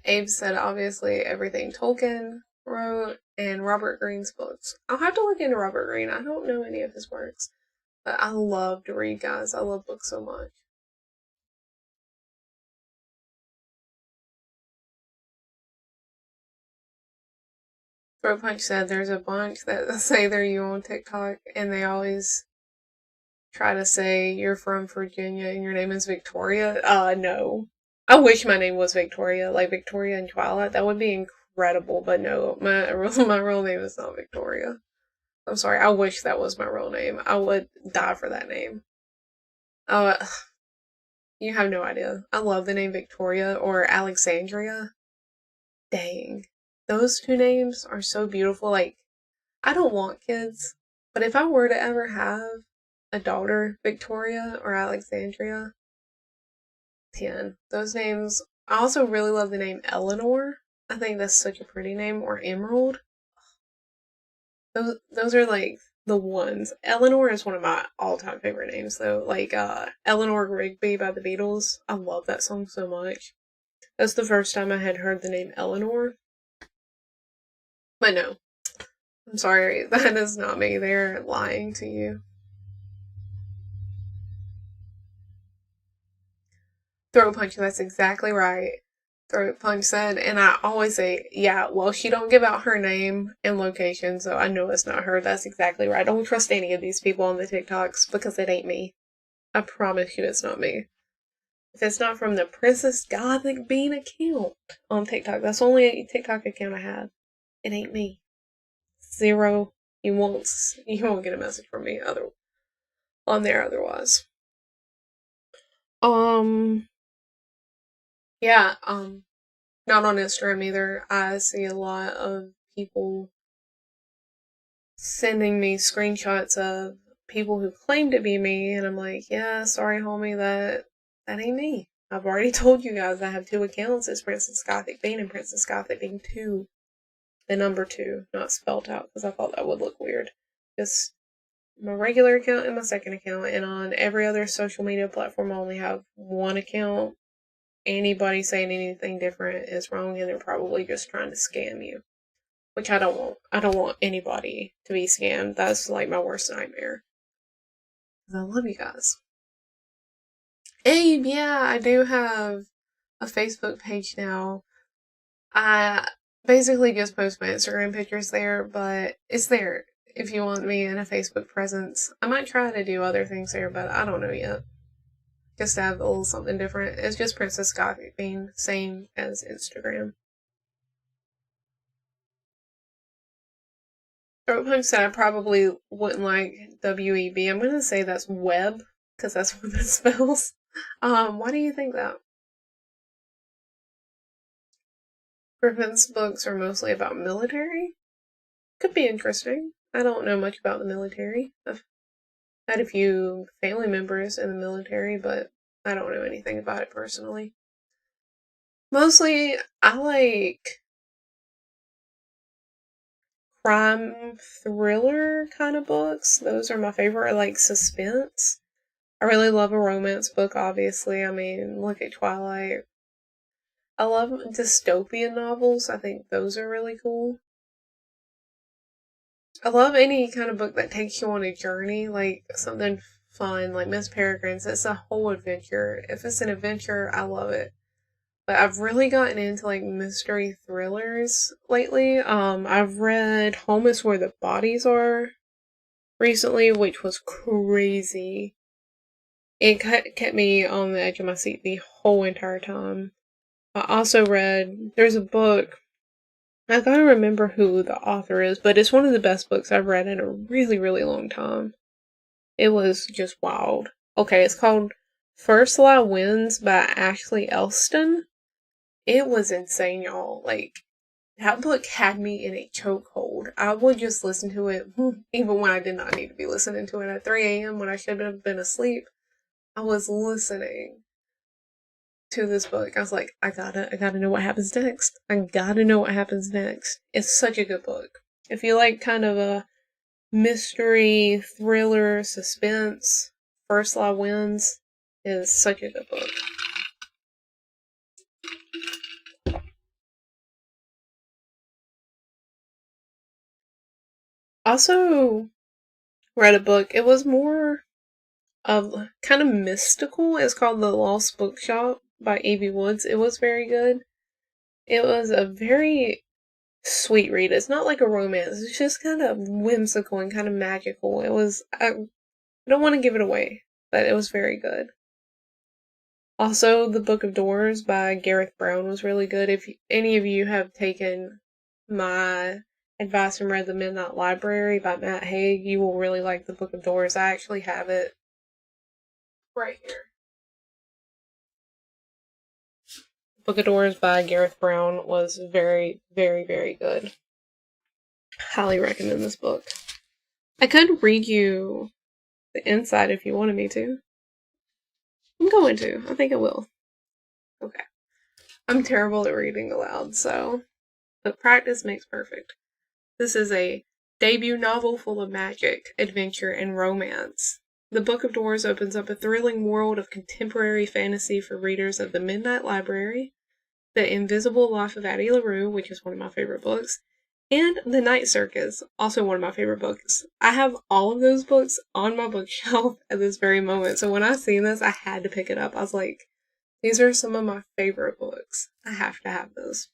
Abe said obviously everything Tolkien wrote and Robert Greene's books. I'll have to look into Robert Greene. I don't know any of his works. But I love to read, guys. I love books so much. Throat Punch said there's a bunch that say they're you on TikTok and they always try to say you're from Virginia and your name is Victoria. No. I wish my name was Victoria, like Victoria and Twilight. That would be incredible, but no, my real name is not Victoria. I'm sorry, I wish that was my real name. I would die for that name. Uh, you have no idea. I love the name Victoria or Alexandria. Dang. Those two names are so beautiful. Like, I don't want kids, but if I were to ever have a daughter, Victoria or Alexandria, 10. Those names. I also really love the name Eleanor. I think that's such a pretty name. Or Emerald. Those are like the ones. Eleanor is one of my all-time favorite names though. Like Eleanor Rigby by the Beatles. I love that song so much. That's the first time I had heard the name Eleanor. But no. I'm sorry, that is not me. They're lying to you. Throat Punch, that's exactly right. Throat Punch said, and I always say, yeah, well, she don't give out her name and location, so I know it's not her. That's exactly right. Don't trust any of these people on the TikToks because it ain't me. I promise you it's not me. If it's not from the Princess Gothic Bean account on TikTok, that's the only TikTok account I have. It ain't me. Zero. You won't get a message from me on there otherwise. Yeah, not on Instagram either. I see a lot of people sending me screenshots of people who claim to be me, and I'm like, yeah, sorry, homie, that ain't me. I've already told you guys I have two accounts. It's Princess Gothic Bean and Princess Gothic Bean 2. The number 2, not spelled out, because I thought that would look weird. Just my regular account and my second account, and on every other social media platform I only have one account. Anybody saying anything different is wrong, and they're probably just trying to scam you. Which I don't want. I don't want anybody to be scammed. That's like my worst nightmare. I love you guys. Abe, yeah, I do have a Facebook page now. I basically just post my Instagram pictures there, but it's there if you want me in a Facebook presence. I might try to do other things there, but I don't know yet. Just to have a little something different. It's just Princess Gothic Bean, same as Instagram. Throat Punch said I probably wouldn't like WEB. I'm gonna say that's web, because that's what it spells. Why do you think that? Griffin's books are mostly about military? Could be interesting. I don't know much about the military. I've had a few family members in the military, but I don't know anything about it personally. Mostly, I like crime thriller kind of books. Those are my favorite. I like suspense. I really love a romance book, obviously. I mean, look at Twilight. I love dystopian novels. I think those are really cool. I love any kind of book that takes you on a journey, like something fun, like Miss Peregrine's. It's a whole adventure. If it's an adventure, I love it. But I've really gotten into like mystery thrillers lately. I've read Home is Where the Bodies Are recently, which was crazy. It kept me on the edge of my seat the whole entire time. I also read, there's a book, I gotta remember who the author is, but it's one of the best books I've read in a really, really long time. It was just wild. Okay, it's called First Lie Wins by Ashley Elston. It was insane, y'all. Like, that book had me in a chokehold. I would just listen to it, even when I did not need to be listening to it at 3 a.m. when I should have been asleep. I was listening to this book. I was like, I gotta know what happens next. I gotta know what happens next. It's such a good book. If you like kind of a mystery, thriller, suspense, First Lie Wins is such a good book. Also read a book. It was more of kind of mystical. It's called The Lost Bookshop by A.B. Woods. It was very good. It was a very sweet read. It's not like a romance. It's just kind of whimsical and kind of magical. It was, I don't want to give it away, but it was very good. Also, The Book of Doors by Gareth Brown was really good. If any of you have taken my advice and read The Midnight Library by Matt Haig, you will really like The Book of Doors. I actually have it right here. Book of Doors by Gareth Brown was very, very, very good. Highly recommend this book. I could read you the inside if you wanted me to. I'm going to. I think I will. Okay. I'm terrible at reading aloud, but practice makes perfect. This is a debut novel full of magic, adventure, and romance. The Book of Doors opens up a thrilling world of contemporary fantasy for readers of The Midnight Library, The Invisible Life of Addie LaRue, which is one of my favorite books, and The Night Circus, also one of my favorite books. I have all of those books on my bookshelf at this very moment, so when I seen this, I had to pick it up. I was like, these are some of my favorite books. I have to have those.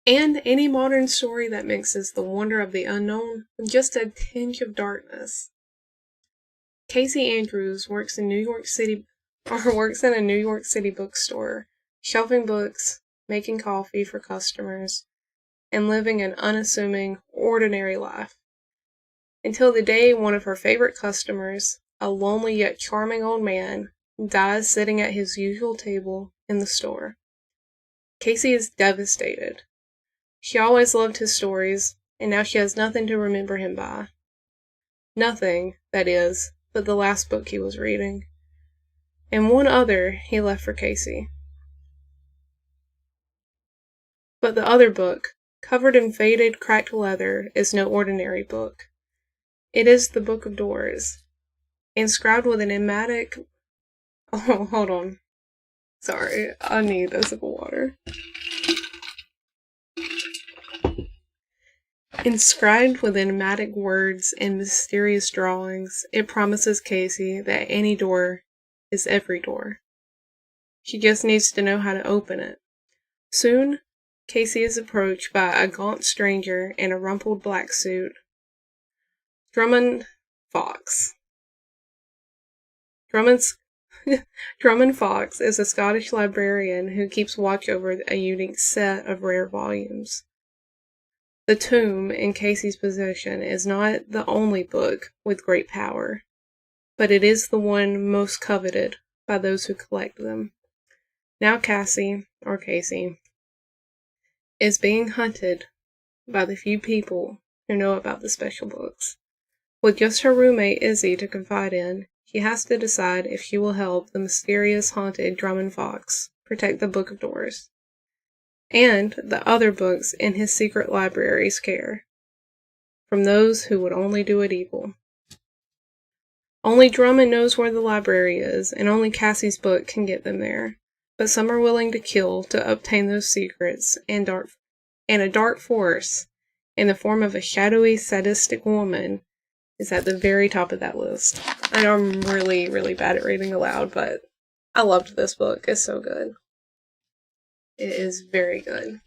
And any modern story that mixes the wonder of the unknown with just a tinge of darkness. Casey Andrews works in a New York City bookstore, shelving books, making coffee for customers, and living an unassuming, ordinary life. Until the day one of her favorite customers, a lonely yet charming old man, dies sitting at his usual table in the store. Casey is devastated. She always loved his stories, and now she has nothing to remember him by. Nothing, that is, but the last book he was reading. And one other he left for Casey. But the other book, covered in faded, cracked leather, is no ordinary book. It is the Book of Doors, inscribed with an enigmatic... Oh, hold on. Sorry, I need a sip of water. Inscribed with enigmatic words and mysterious drawings, it promises Casey that any door is every door. She just needs to know how to open it. Soon, Casey is approached by a gaunt stranger in a rumpled black suit. Drummond Fox. Drummond Fox is a Scottish librarian who keeps watch over a unique set of rare volumes. The tome in Casey's possession is not the only book with great power, but it is the one most coveted by those who collect them. Now Casey is being hunted by the few people who know about the special books. With just her roommate Izzy to confide in, she has to decide if she will help the mysterious haunted Drummond Fox protect the Book of Doors and the other books in his secret library's care from those who would only do it evil. Only Drummond knows where the library is, and only Cassie's book can get them there, but some are willing to kill to obtain those secrets and dark and a dark force in the form of a shadowy, sadistic woman is at the very top of that list. I know I'm really, really bad at reading aloud, but I loved this book. It's so good. It is very good.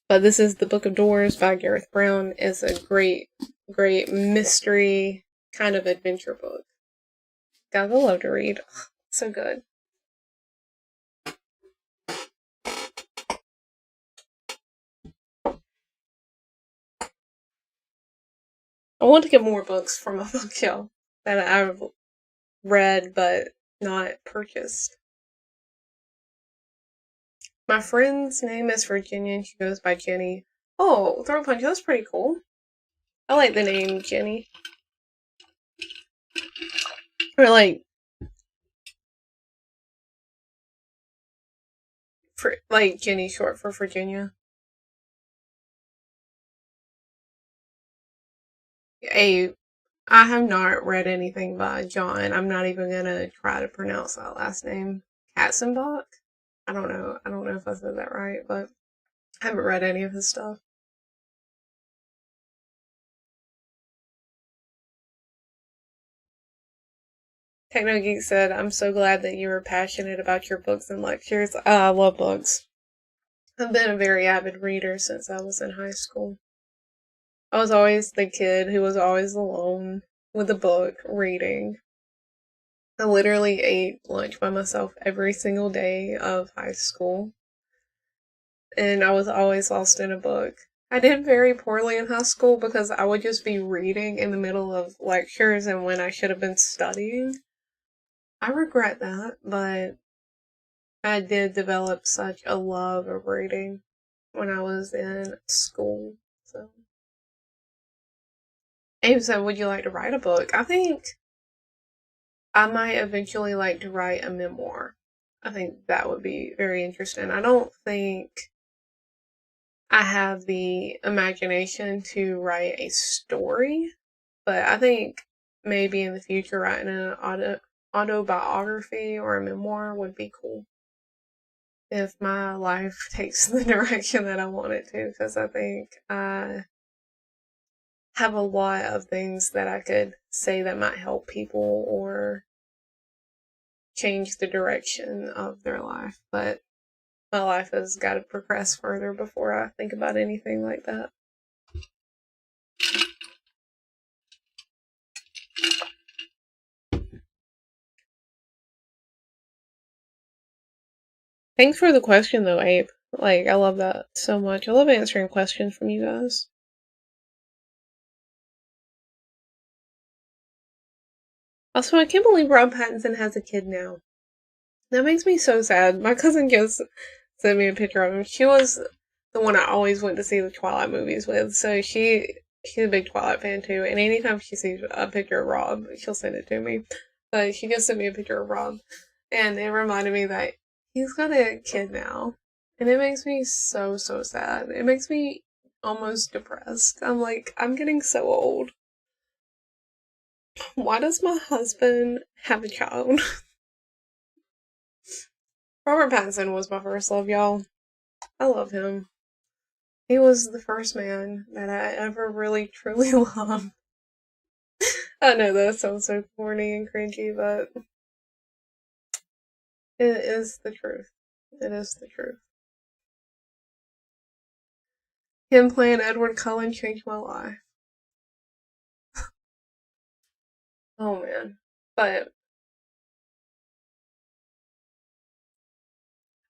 But this is The Book of Doors by Gareth Brown. It's a great, great mystery kind of adventure book. Guys, I love to read. So good. I want to get more books from my bookshelf that I've read but not purchased. My friend's name is Virginia and she goes by Jenny. Oh, Throat Punch, that's pretty cool. I like the name Jenny. Or like Jenny short for Virginia. I have not read anything by John. I'm not even gonna try to pronounce that last name. Katzenbach? I don't know. I don't know if I said that right, but I haven't read any of his stuff. Techno Geek said, I'm so glad that you were passionate about your books and lectures. I love books. I've been a very avid reader since I was in high school. I was always the kid who was always alone with a book reading. I literally ate lunch by myself every single day of high school. And I was always lost in a book. I did very poorly in high school because I would just be reading in the middle of lectures and when I should have been studying. I regret that, but I did develop such a love of reading when I was in school. So, Abe said, would you like to write a book? I think I might eventually like to write a memoir. I think that would be very interesting. I don't think I have the imagination to write a story, but I think maybe in the future writing an autobiography or a memoir would be cool. If my life takes the direction that I want it to, because I think I have a lot of things that I could say that might help people or change the direction of their life, but my life has got to progress further before I think about anything like that. Thanks for the question though, Abe. I love that so much. I love answering questions from you guys. Also, I can't believe Rob Pattinson has a kid now. That makes me so sad. My cousin just sent me a picture of him. She was the one I always went to see the Twilight movies with, so she's a big Twilight fan too, and anytime she sees a picture of Rob, she'll send it to me. But she just sent me a picture of Rob, and it reminded me that he's got a kid now, and it makes me so, so sad. It makes me almost depressed. I'm like, I'm getting so old. Why does my husband have a child? Robert Pattinson was my first love, y'all. I love him. He was the first man that I ever really truly loved. I know that sounds so corny and cringy, but it is the truth. It is the truth. Him playing Edward Cullen changed my life. Oh man. But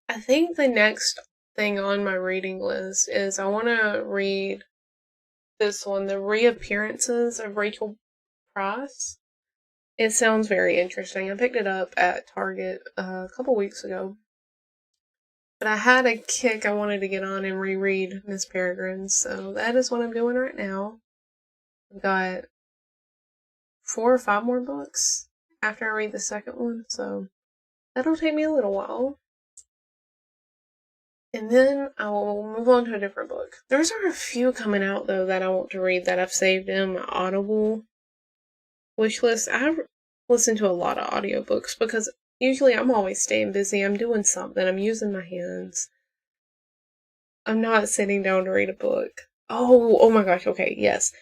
I think the next thing on my reading list is I want to read this one, The Reappearances of Rachel Price. It sounds very interesting. I picked it up at Target a couple weeks ago. But I had a kick I wanted to get on and reread Miss Peregrine, so that is what I'm doing right now. I've got 4 or 5 more books after I read the second one, so that'll take me a little while. And then I will move on to a different book. There's are a few coming out, though, that I want to read that I've saved in my Audible wishlist. I listen to a lot of audiobooks because usually I'm always staying busy. I'm doing something. I'm using my hands. I'm not sitting down to read a book. Oh my gosh, okay, yes.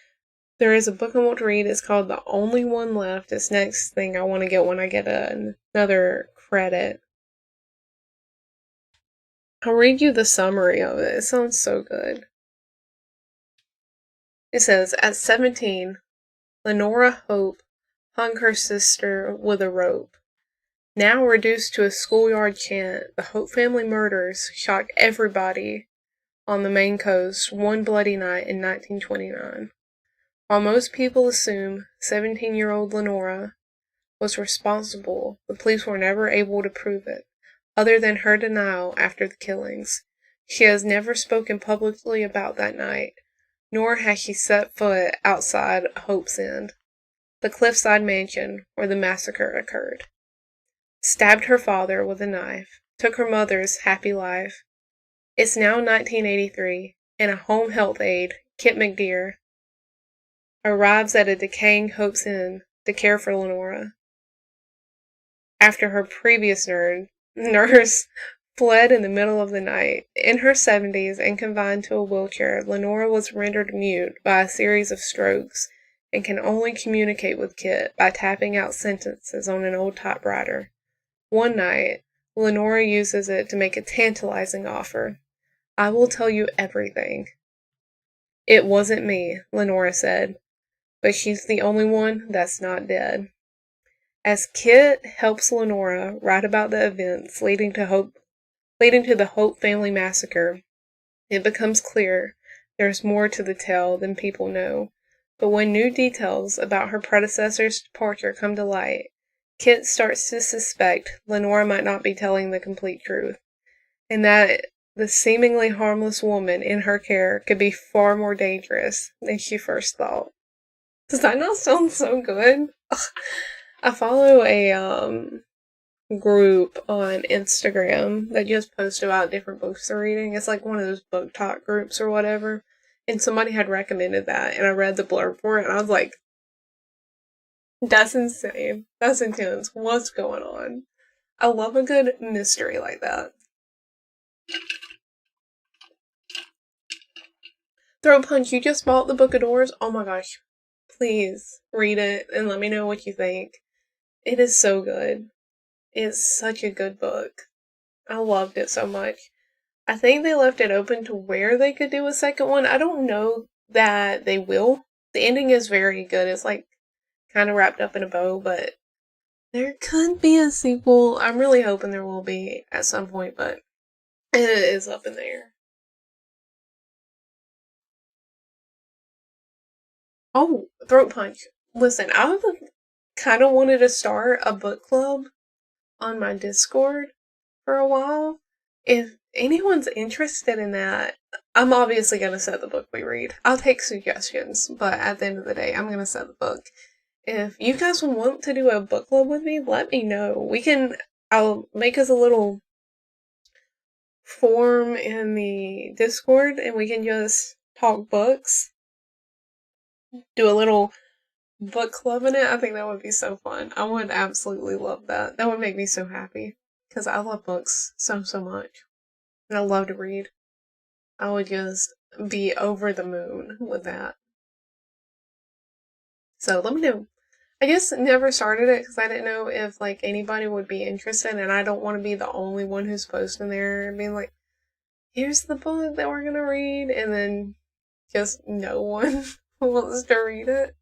There is a book I want to read. It's called The Only One Left. It's next thing I want to get when I get another credit. I'll read you the summary of it. It sounds so good. It says, at 17, Lenora Hope hung her sister with a rope. Now reduced to a schoolyard chant, the Hope family murders shocked everybody on the Maine coast one bloody night in 1929. While most people assume 17-year-old Lenora was responsible, the police were never able to prove it, other than her denial after the killings. She has never spoken publicly about that night, nor has she set foot outside Hope's End, the cliffside mansion where the massacre occurred. Stabbed her father with a knife, took her mother's happy life. It's now 1983, and a home health aide, Kit McDeer, arrives at a decaying Hope's End to care for Lenora. After her previous nurse fled in the middle of the night. In her 70s and confined to a wheelchair, Lenora was rendered mute by a series of strokes and can only communicate with Kit by tapping out sentences on an old typewriter. One night, Lenora uses it to make a tantalizing offer. I will tell you everything. It wasn't me, Lenora said, but she's the only one that's not dead. As Kit helps Lenora write about the events leading to the Hope family massacre, it becomes clear there's more to the tale than people know. But when new details about her predecessor's departure come to light, Kit starts to suspect Lenora might not be telling the complete truth, and that the seemingly harmless woman in her care could be far more dangerous than she first thought. Does that not sound so good? I follow a group on Instagram that just posts about different books they're reading. It's like one of those book talk groups or whatever. And somebody had recommended that, and I read the blurb for it, and I was like, that's insane. That's intense. What's going on? I love a good mystery like that. Throat Punch, you just bought the Book of Doors? Oh my gosh. Please read it and let me know what you think. It is so good. It's such a good book. I loved it so much. I think they left it open to where they could do a second one. I don't know that they will. The ending is very good. It's like kind of wrapped up in a bow, but there could be a sequel. I'm really hoping there will be at some point, but it is up in the air. Oh, Throat Punch. Listen, I've kind of wanted to start a book club on my Discord for a while. If anyone's interested in that, I'm obviously going to set the book we read. I'll take suggestions, but at the end of the day, I'm going to set the book. If you guys want to do a book club with me, let me know. I'll make us a little form in the Discord and we can just talk books. Do a little book club in it. I think that would be so fun. I would absolutely love that. That would make me so happy. Because I love books so much. And I love to read. I would just be over the moon with that. So let me know. I just never started it because I didn't know if like anybody would be interested, and I don't want to be the only one who's posting there and being like, here's the book that we're gonna read, and then just no one wants to read it.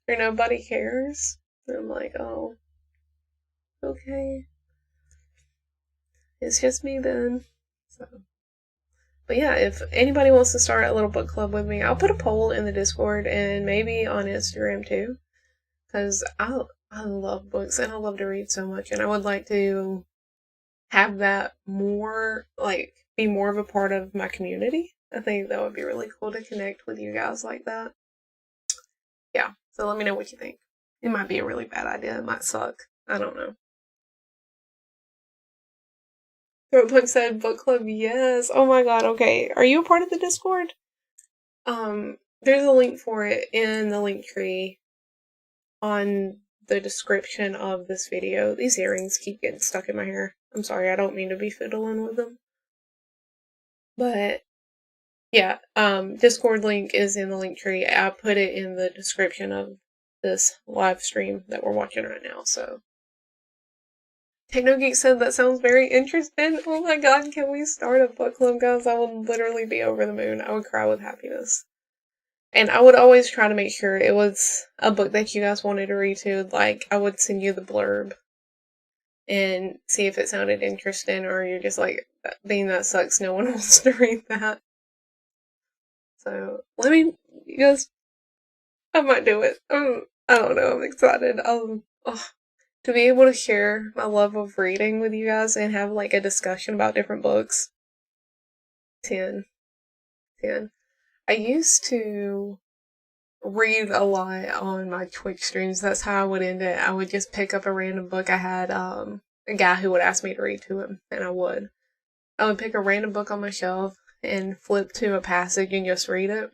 Or nobody cares. And I'm like, oh, okay. It's just me then. So. But yeah, if anybody wants to start a little book club with me, I'll put a poll in the Discord and maybe on Instagram too. Because I love books and I love to read so much, and I would like to have that more, like, be more of a part of my community. I think that would be really cool to connect with you guys like that. Yeah, so let me know what you think. It might be a really bad idea. It might suck. I don't know. Throat Punch said book club, yes. Oh my god, okay. Are you a part of the Discord? There's a link for it in the link tree on the description of this video. These earrings keep getting stuck in my hair. I'm sorry, I don't mean to be fiddling with them. But Yeah, Discord link is in the link tree. I put it in the description of this live stream that we're watching right now, so. TechnoGeek said that sounds very interesting. Oh my god, can we start a book club, guys? I would literally be over the moon. I would cry with happiness. And I would always try to make sure it was a book that you guys wanted to read too. Like, I would send you the blurb and see if it sounded interesting, or you're just like, being that sucks, no one wants to read that. So, you guys, I might do it. I don't know, I'm excited. To be able to share my love of reading with you guys and have like a discussion about different books. 10. 10. I used to read a lot on my Twitch streams. That's how I would end it. I would just pick up a random book. I had a guy who would ask me to read to him, and I would. I would pick a random book on my shelf and flip to a passage and just read it.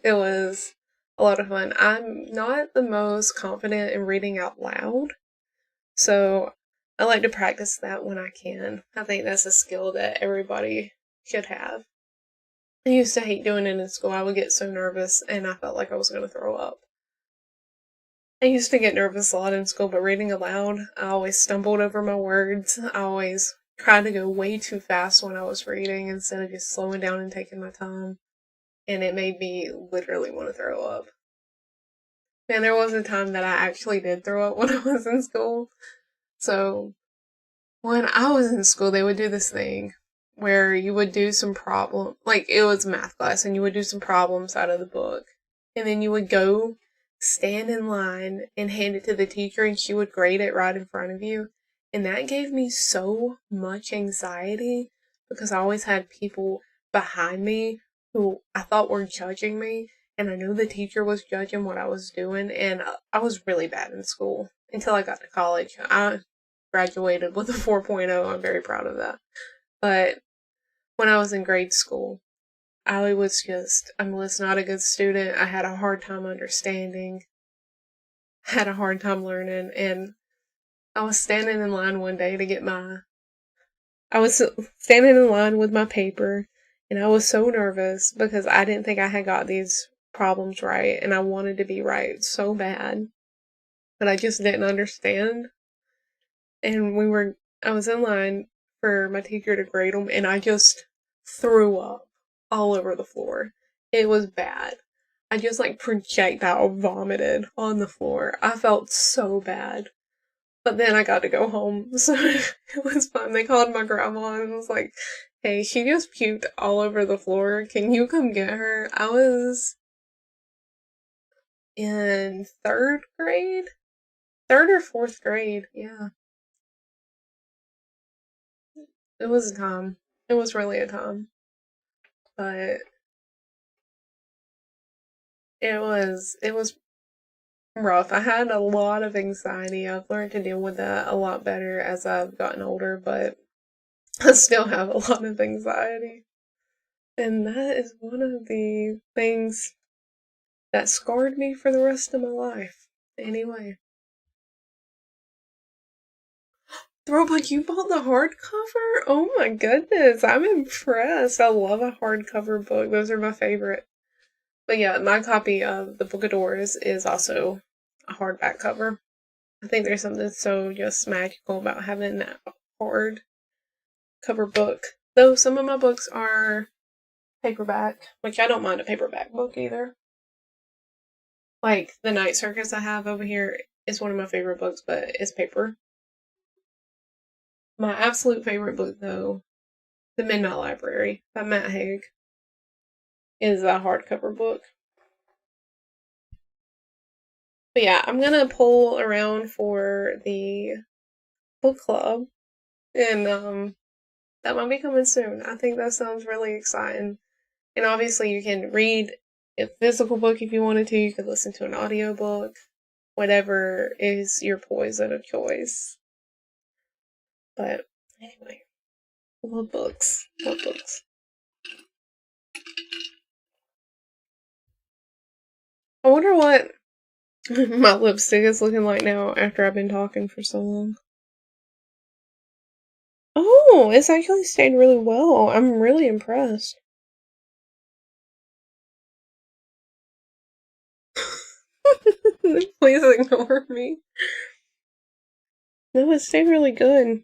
It was a lot of fun. I'm not the most confident in reading out loud, so I like to practice that when I can. I think that's a skill that everybody should have. I used to hate doing it in school. I would get so nervous and I felt like I was going to throw up. I used to get nervous a lot in school, but reading aloud, I always stumbled over my words. I always tried to go way too fast when I was reading instead of just slowing down and taking my time. And it made me literally want to throw up. And there was a time that I actually did throw up when I was in school. So, when I was in school, they would do this thing where you would do some problem, like it was math class, and you would do some problems out of the book. And then you would go stand in line and hand it to the teacher, and she would grade it right in front of you. And that gave me so much anxiety because I always had people behind me who I thought were judging me. And I knew the teacher was judging what I was doing, and I was really bad in school until I got to college. I graduated with a 4.0. I'm very proud of that. But when I was in grade school, I was not a good student. I had a hard time understanding, had a hard time learning, and I was standing in line one day to get I was standing in line with my paper, and I was so nervous because I didn't think I had got these problems right, and I wanted to be right so bad, but I just didn't understand. And I was in line for my teacher to grade them, and I just threw up all over the floor. It was bad. I just like projectile vomited on the floor. I felt so bad. But then I got to go home, so it was fun. They called my grandma and was like, hey, she just puked all over the floor. Can you come get her? I was in third grade? Third or fourth grade, yeah. It was a time. It was really a time. But it was rough. I had a lot of anxiety. I've learned to deal with that a lot better as I've gotten older, but I still have a lot of anxiety. And that is one of the things that scarred me for the rest of my life. Anyway. Throwback, you bought the hardcover? Oh my goodness, I'm impressed. I love a hardcover book. Those are my favorite. But yeah, my copy of The Book of Doors is also a hardback cover. I think there's something so just magical about having that hard cover book. Though some of my books are paperback, which I don't mind a paperback book either. Like The Night Circus I have over here is one of my favorite books, but it's paper. My absolute favorite book, though, The Midnight Library by Matt Haig, is a hardcover book. But yeah, I'm gonna poll around for the book club, and that might be coming soon. I think that sounds really exciting. And obviously, you can read a physical book if you wanted to. You could listen to an audiobook, whatever is your poison of choice. But anyway, love books. Love books. I wonder what my lipstick is looking like now after I've been talking for so long. Oh, it's actually stayed really well. I'm really impressed. Please ignore me. No, it stayed really good.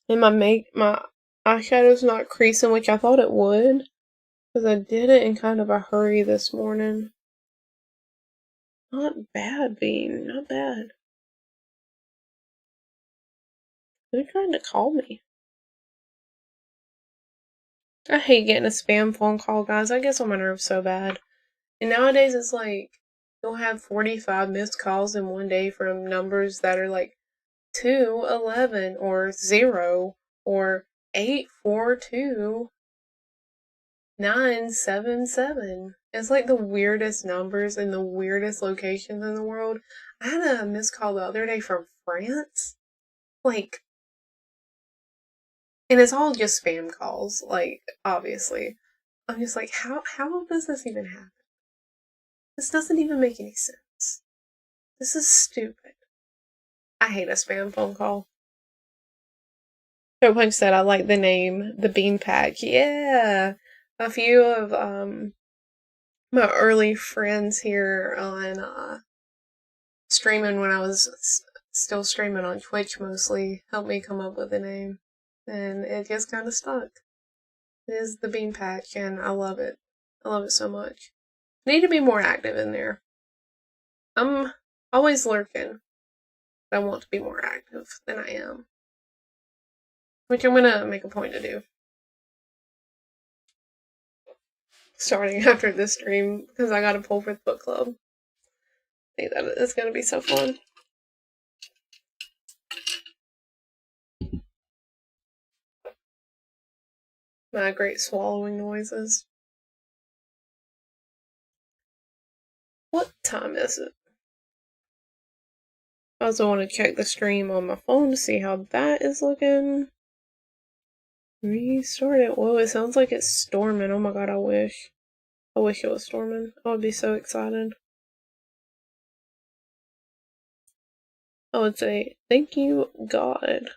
And my eyeshadow's not creasing, which I thought it would. Because I did it in kind of a hurry this morning. Not bad, Bean. Not bad. Who tried to call me? I hate getting a spam phone call, guys. I get on my nerves so bad. And nowadays it's like, you'll have 45 missed calls in one day from numbers that are like 211 or 0 or 842-977. It's like the weirdest numbers and the weirdest locations in the world. I had a missed call the other day from France. Like, and it's all just spam calls, like, obviously. I'm just like, how does this even happen? This doesn't even make any sense. This is stupid. I hate a spam phone call. So Punch said I like the name, the Bean Pack. Yeah. A few of my early friends here on streaming when I was still streaming on Twitch mostly helped me come up with the name. And it just kind of stuck. It is the Bean Patch, and I love it. I love it so much. I need to be more active in there. I'm always lurking. But I want to be more active than I am. Which I'm gonna make a point to do. Starting after this stream, because I gotta pull for the book club. I think that is gonna be so fun. My great swallowing noises. What time is it? I also want to check the stream on my phone to see how that is looking. Restart it. Whoa, it sounds like it's storming. Oh my god, I wish. I wish it was storming. I would be so excited. I would say, thank you, God.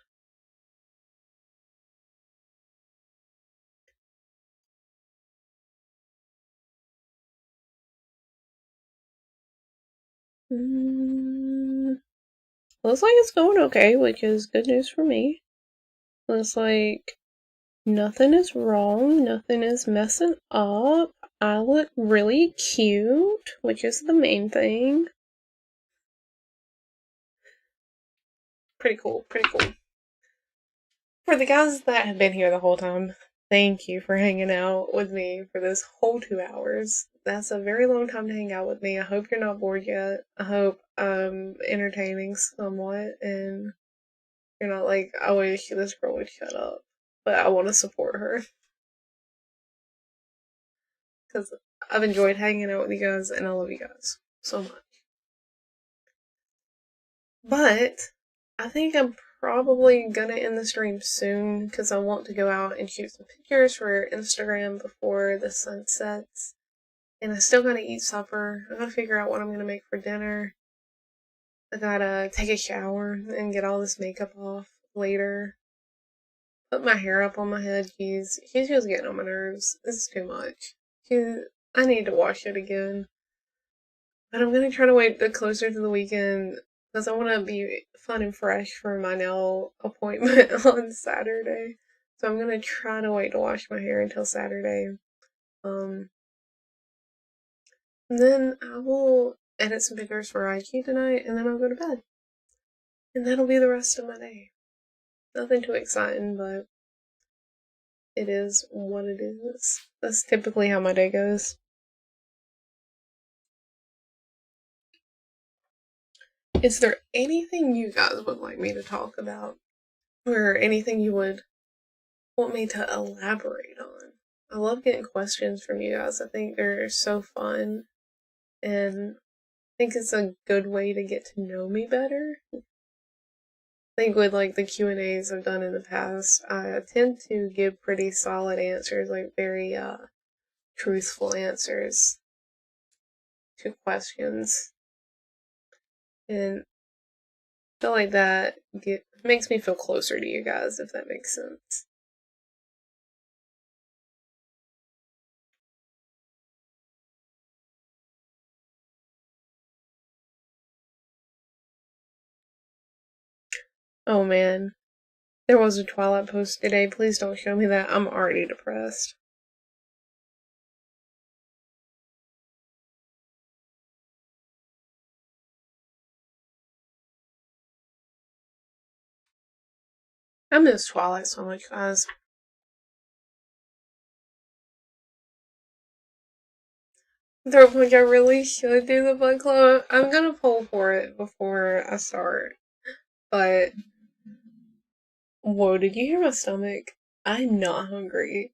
Looks like it's going okay, which is good news for me. Looks like nothing is wrong, nothing is messing up. I look really cute, which is the main thing. Pretty cool, pretty cool. For the guys that have been here the whole time, thank you for hanging out with me for this whole 2 hours. That's a very long time to hang out with me. I hope you're not bored yet. I hope I'm entertaining somewhat, and you're not like, I wish this girl would shut up. But I want to support her. Because I've enjoyed hanging out with you guys, and I love you guys so much. But I think I'm probably gonna end the stream soon because I want to go out and shoot some pictures for Instagram before the sun sets. And I still gotta eat supper. I gotta figure out what I'm gonna make for dinner. I gotta take a shower and get all this makeup off later. Put my hair up on my head. She's just getting on my nerves. This is too much. I need to wash it again. But I'm gonna try to wait closer to the weekend because I want to be fun and fresh for my nail appointment on Saturday. So I'm gonna try to wait to wash my hair until Saturday. And then I will edit some pictures for IG tonight, and then I'll go to bed. And that'll be the rest of my day. Nothing too exciting, but it is what it is. That's typically how my day goes. Is there anything you guys would like me to talk about? Or anything you would want me to elaborate on? I love getting questions from you guys. I think they're so fun, and I think it's a good way to get to know me better. I think with like the Q&As I've done in the past, I tend to give pretty solid answers, like very truthful answers to questions, and I feel like that makes me feel closer to you guys, if that makes sense. Oh man. There was a Twilight post today. Please don't show me that. I'm already depressed. I miss Twilight so much, guys. Throat Punch, I really should do the book club. I'm gonna pull for it before I start. But, whoa, did you hear my stomach? I'm not hungry.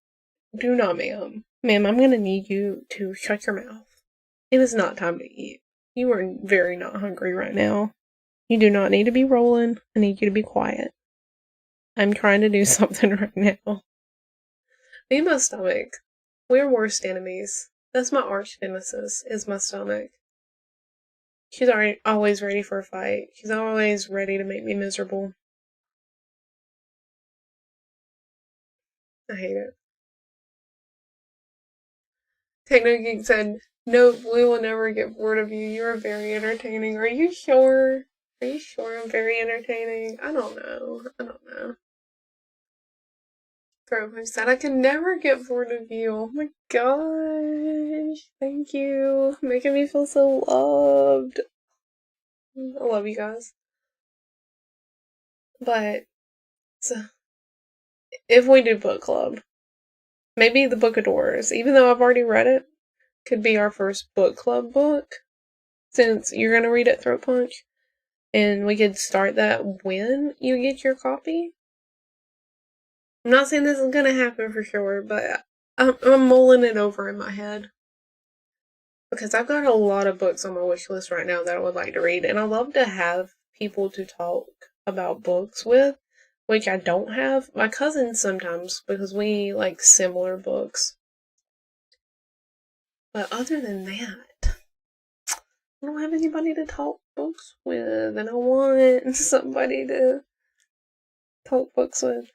Do not, ma'am. Ma'am, I'm gonna need you to shut your mouth. It is not time to eat. You are very not hungry right now. You do not need to be rolling. I need you to be quiet. I'm trying to do something right now. Me and my stomach. We're worst enemies. That's my arch nemesis, is my stomach. She's always ready for a fight. She's always ready to make me miserable. I hate it. Techno Geek said, "Nope, we will never get bored of you. You are very entertaining." Are you sure? Are you sure I'm very entertaining? I don't know. I don't know. Throat said, "I can never get bored of you." Oh my gosh. Thank you. Making me feel so loved. I love you guys. But, so, if we do book club, maybe the Book of Doors, even though I've already read it, could be our first book club book, since you're gonna read it, Throat Punch, and we could start that when you get your copy. I'm not saying this is gonna happen for sure, but I'm mulling it over in my head. Because I've got a lot of books on my wish list right now that I would like to read, and I love to have people to talk about books with, which I don't have. My cousins sometimes, because we like similar books. But other than that, I don't have anybody to talk books with, and I want somebody to talk books with.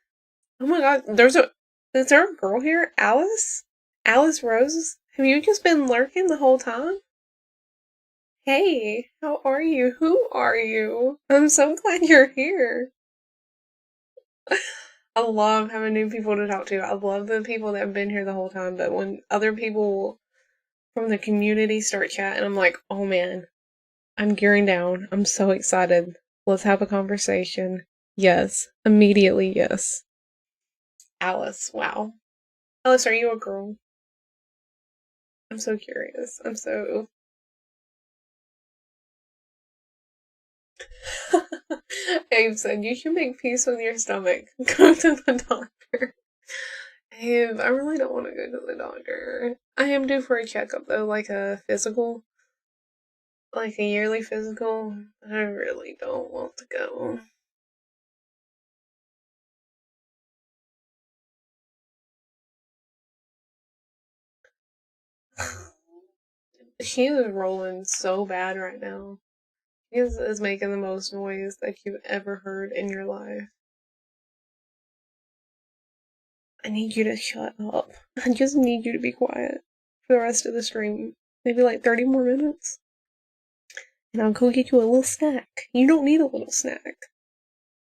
Oh my god, is there a girl here? Alice? Alice Rose? Have you just been lurking the whole time? Hey, how are you? Who are you? I'm so glad you're here. I love having new people to talk to. I love the people that have been here the whole time, but when other people from the community start chatting, I'm like, oh man, I'm gearing down. I'm so excited. Let's have a conversation. Yes. Immediately, yes. Alice, wow. Alice, are you a girl? I'm so curious. I'm so. Abe said, you should make peace with your stomach. Go to the doctor. Abe, I really don't want to go to the doctor. I am due for a checkup though, like a physical. Like a yearly physical. I really don't want to go. She is rolling so bad right now. She is making the most noise that you've ever heard in your life. I need you to shut up. I just need you to be quiet for the rest of the stream. Maybe like 30 more minutes. And I'll go get you a little snack. You don't need a little snack.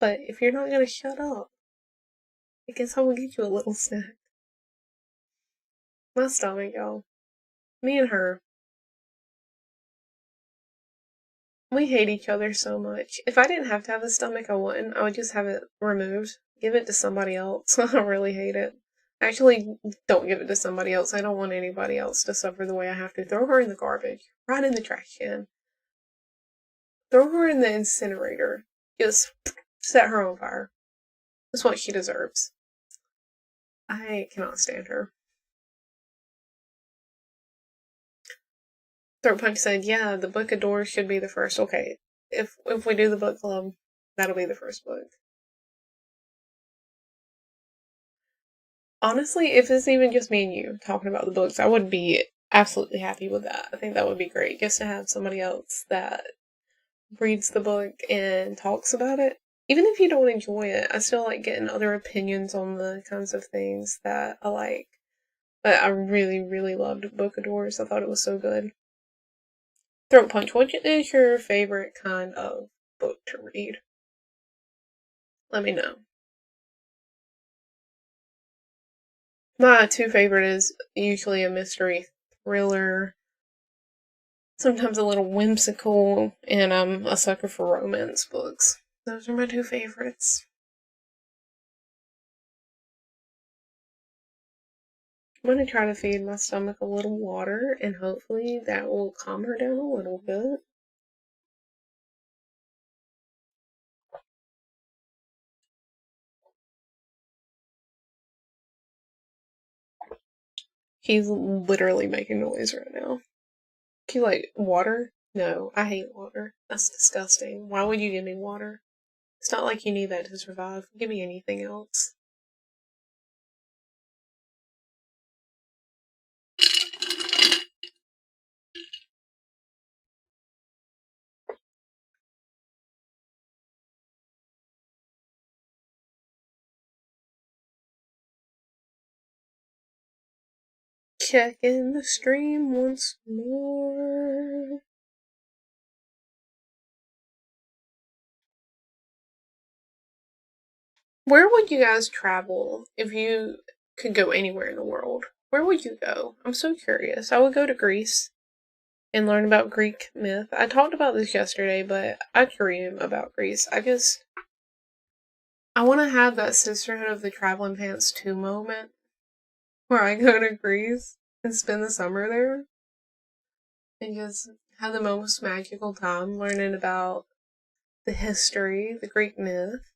But if you're not gonna shut up, I guess I will get you a little snack. My stomach, y'all. Me and her. We hate each other so much. If I didn't have to have a stomach, I wouldn't. I would just have it removed. Give it to somebody else. I really hate it. Actually, don't give it to somebody else. I don't want anybody else to suffer the way I have to. Throw her in the garbage. Right in the trash can. Throw her in the incinerator. Just set her on fire. That's what she deserves. I cannot stand her. Throat Punch said, yeah, the Book of Doors should be the first. Okay, if we do the book club, that'll be the first book. Honestly, if it's even just me and you talking about the books, I would be absolutely happy with that. I think that would be great, just to have somebody else that reads the book and talks about it. Even if you don't enjoy it, I still like getting other opinions on the kinds of things that I like. But I really, really loved Book of Doors. I thought it was so good. Throat Punch, what is your favorite kind of book to read? let me know. My two favorite is usually a mystery thriller, sometimes a little whimsical, and I'm a sucker for romance books. Those are my two favorites. I'm going to try to feed my stomach a little water, and hopefully that will calm her down a little bit. He's literally making noise right now. Do you like water? No, I hate water. That's disgusting. Why would you give me water? It's not like you need that to survive. Give me anything else. Checking the stream once more. Where would you guys travel if you could go anywhere in the world? Where would you go? I'm so curious. I would go to Greece and learn about Greek myth. I talked about this yesterday, but I dream about Greece. I want to have that Sisterhood of the Traveling Pants 2 moment where I go to Greece and spend the summer there and just have the most magical time learning about the history, the Greek myth,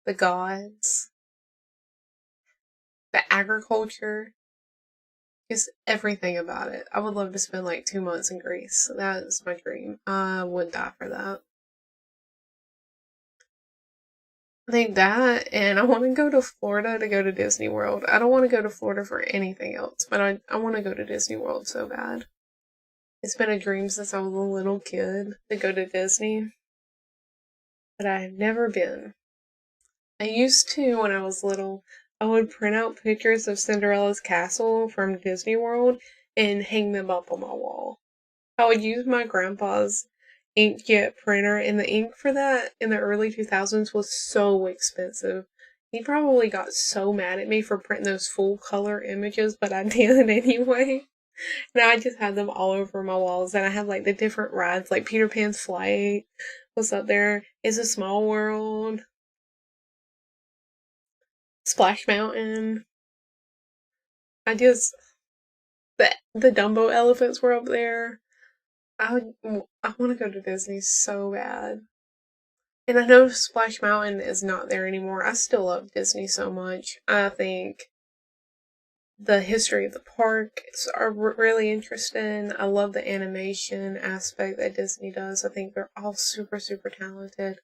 the gods, the agriculture, just everything about it. I would love to spend like 2 months in Greece. That is my dream. I would die for that. I think that, and I want to go to Florida to go to Disney World. I don't want to go to Florida for anything else, but I want to go to Disney World so bad. It's been a dream since I was a little kid to go to Disney, but I have never been. I used to when I was little. I would print out pictures of Cinderella's castle from Disney World and hang them up on my wall. I would use my grandpa's inkjet printer, and the ink for that in the early 2000s was so expensive. He probably got so mad at me for printing those full color images, but I did anyway. And I just had them all over my walls, and I had like the different rides, like Peter Pan's Flight was up there. It's a Small World, Splash Mountain. I just the Dumbo elephants were up there. I want to go to Disney so bad. And I know Splash Mountain is not there anymore. I still love Disney so much. I think the history of the parks are really interesting. I love the animation aspect that Disney does. I think they're all super, super talented.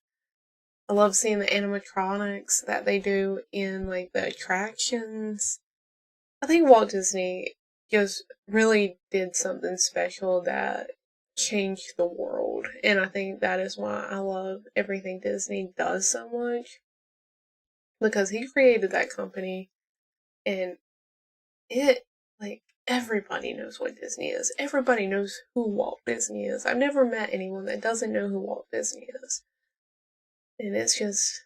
I love seeing the animatronics that they do in like the attractions. I think Walt Disney just really did something special that changed the world. And I think that is why I love everything Disney does so much. Because he created that company and it, like, everybody knows what Disney is. Everybody knows who Walt Disney is. I've never met anyone that doesn't know who Walt Disney is. And it's just,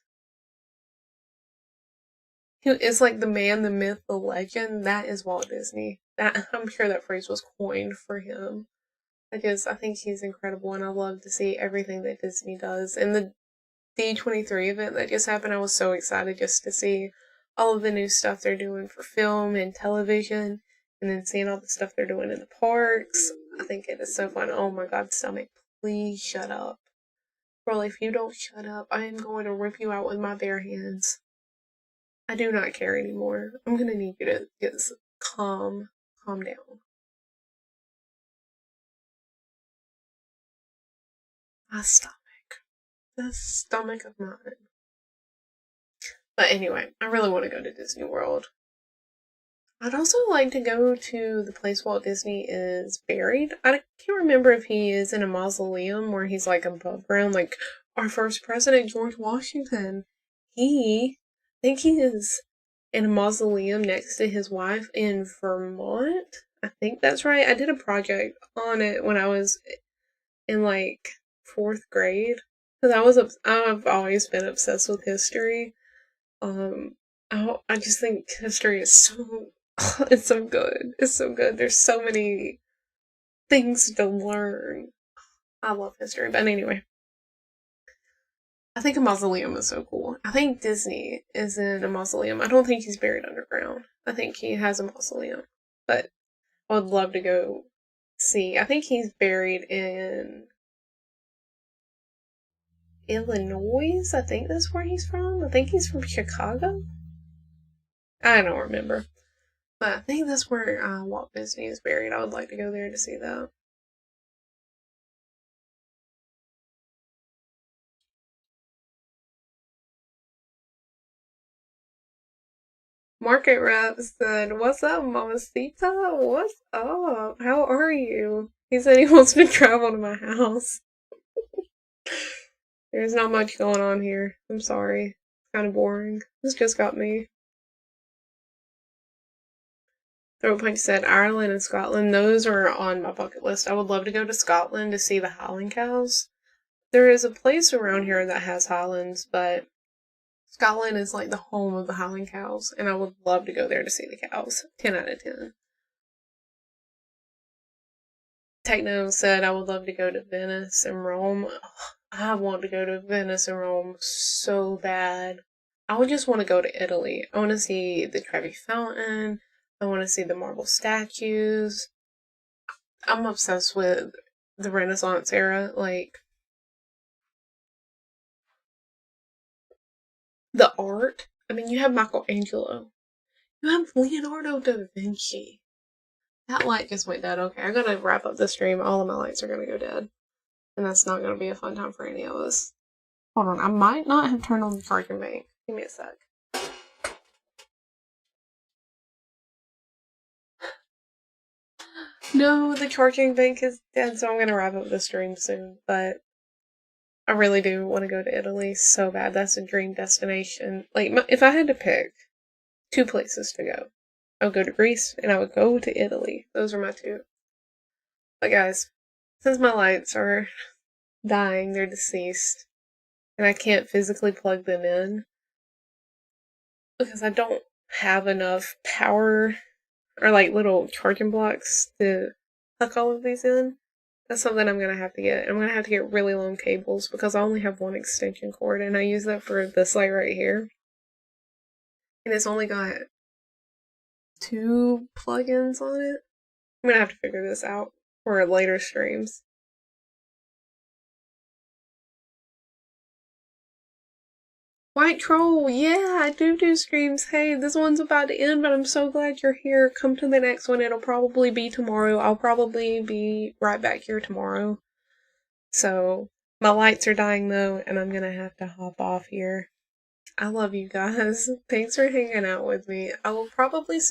it's like the man, the myth, the legend. That is Walt Disney. That I'm sure that phrase was coined for him. I think he's incredible, and I love to see everything that Disney does. And the D23 event that just happened, I was so excited just to see all of the new stuff they're doing for film and television, and then seeing all the stuff they're doing in the parks. I think it is so fun. Oh my god, stomach, please shut up. Bro, if you don't shut up, I am going to rip you out with my bare hands. I do not care anymore. I'm gonna need you to get calm down. My stomach. The stomach of mine. But anyway, I really want to go to Disney World. I'd also like to go to the place Walt Disney is buried. I can't remember if he is in a mausoleum where he's like above ground, like our first president, George Washington. I think he is in a mausoleum next to his wife in Vermont. I think that's right. I did a project on it when I was in like 4th grade. Because I've always been obsessed with history. I just think history is so, it's so good. It's so good. There's so many things to learn. I love history. But anyway, I think a mausoleum is so cool. I think Disney is in a mausoleum. I don't think he's buried underground. I think he has a mausoleum. But I would love to go see. I think he's buried in Illinois. I think that's where he's from. I think he's from Chicago. I don't remember. But I think that's where Walt Disney is buried. I would like to go there to see that. Market Rep said, "What's up, Mamacita? What's up? How are you?" He said he wants to travel to my house. There's not much going on here. I'm sorry. It's kind of boring. This just got me. Throat Punch said Ireland and Scotland. Those are on my bucket list. I would love to go to Scotland to see the Highland cows. There is a place around here that has Highlands, but Scotland is like the home of the Highland cows, and I would love to go there to see the cows. 10 out of 10. Techno said I would love to go to Venice and Rome. I want to go to Venice and Rome so bad. I would just want to go to Italy. I want to see the Trevi Fountain. I want to see the marble statues. I'm obsessed with the Renaissance era. Like, the art. I mean, you have Michelangelo. You have Leonardo da Vinci. That light just went dead. Okay, I'm gonna wrap up the stream. All of my lights are gonna go dead. And that's not gonna be a fun time for any of us. Hold on, I might not have turned on the charging bank. Give me a sec. No, the charging bank is dead, so I'm gonna wrap up the stream soon. But I really do want to go to Italy so bad. That's a dream destination. Like, if I had to pick 2 places to go, I would go to Greece and I would go to Italy. Those are my 2. But guys, since my lights are dying, they're deceased, and I can't physically plug them in because I don't have enough power or like little charging blocks to plug all of these in. That's something I'm gonna have to get. I'm gonna have to get really long cables because I only have one extension cord, and I use that for this light right here. And it's only got 2 plugins on it. I'm gonna have to figure this out for later streams. White Troll, yeah, I do streams. Hey, this one's about to end, but I'm so glad you're here. Come to the next one. It'll probably be tomorrow. I'll probably be right back here tomorrow. So, my lights are dying though, and I'm gonna have to hop off here. I love you guys. Thanks for hanging out with me. I will probably see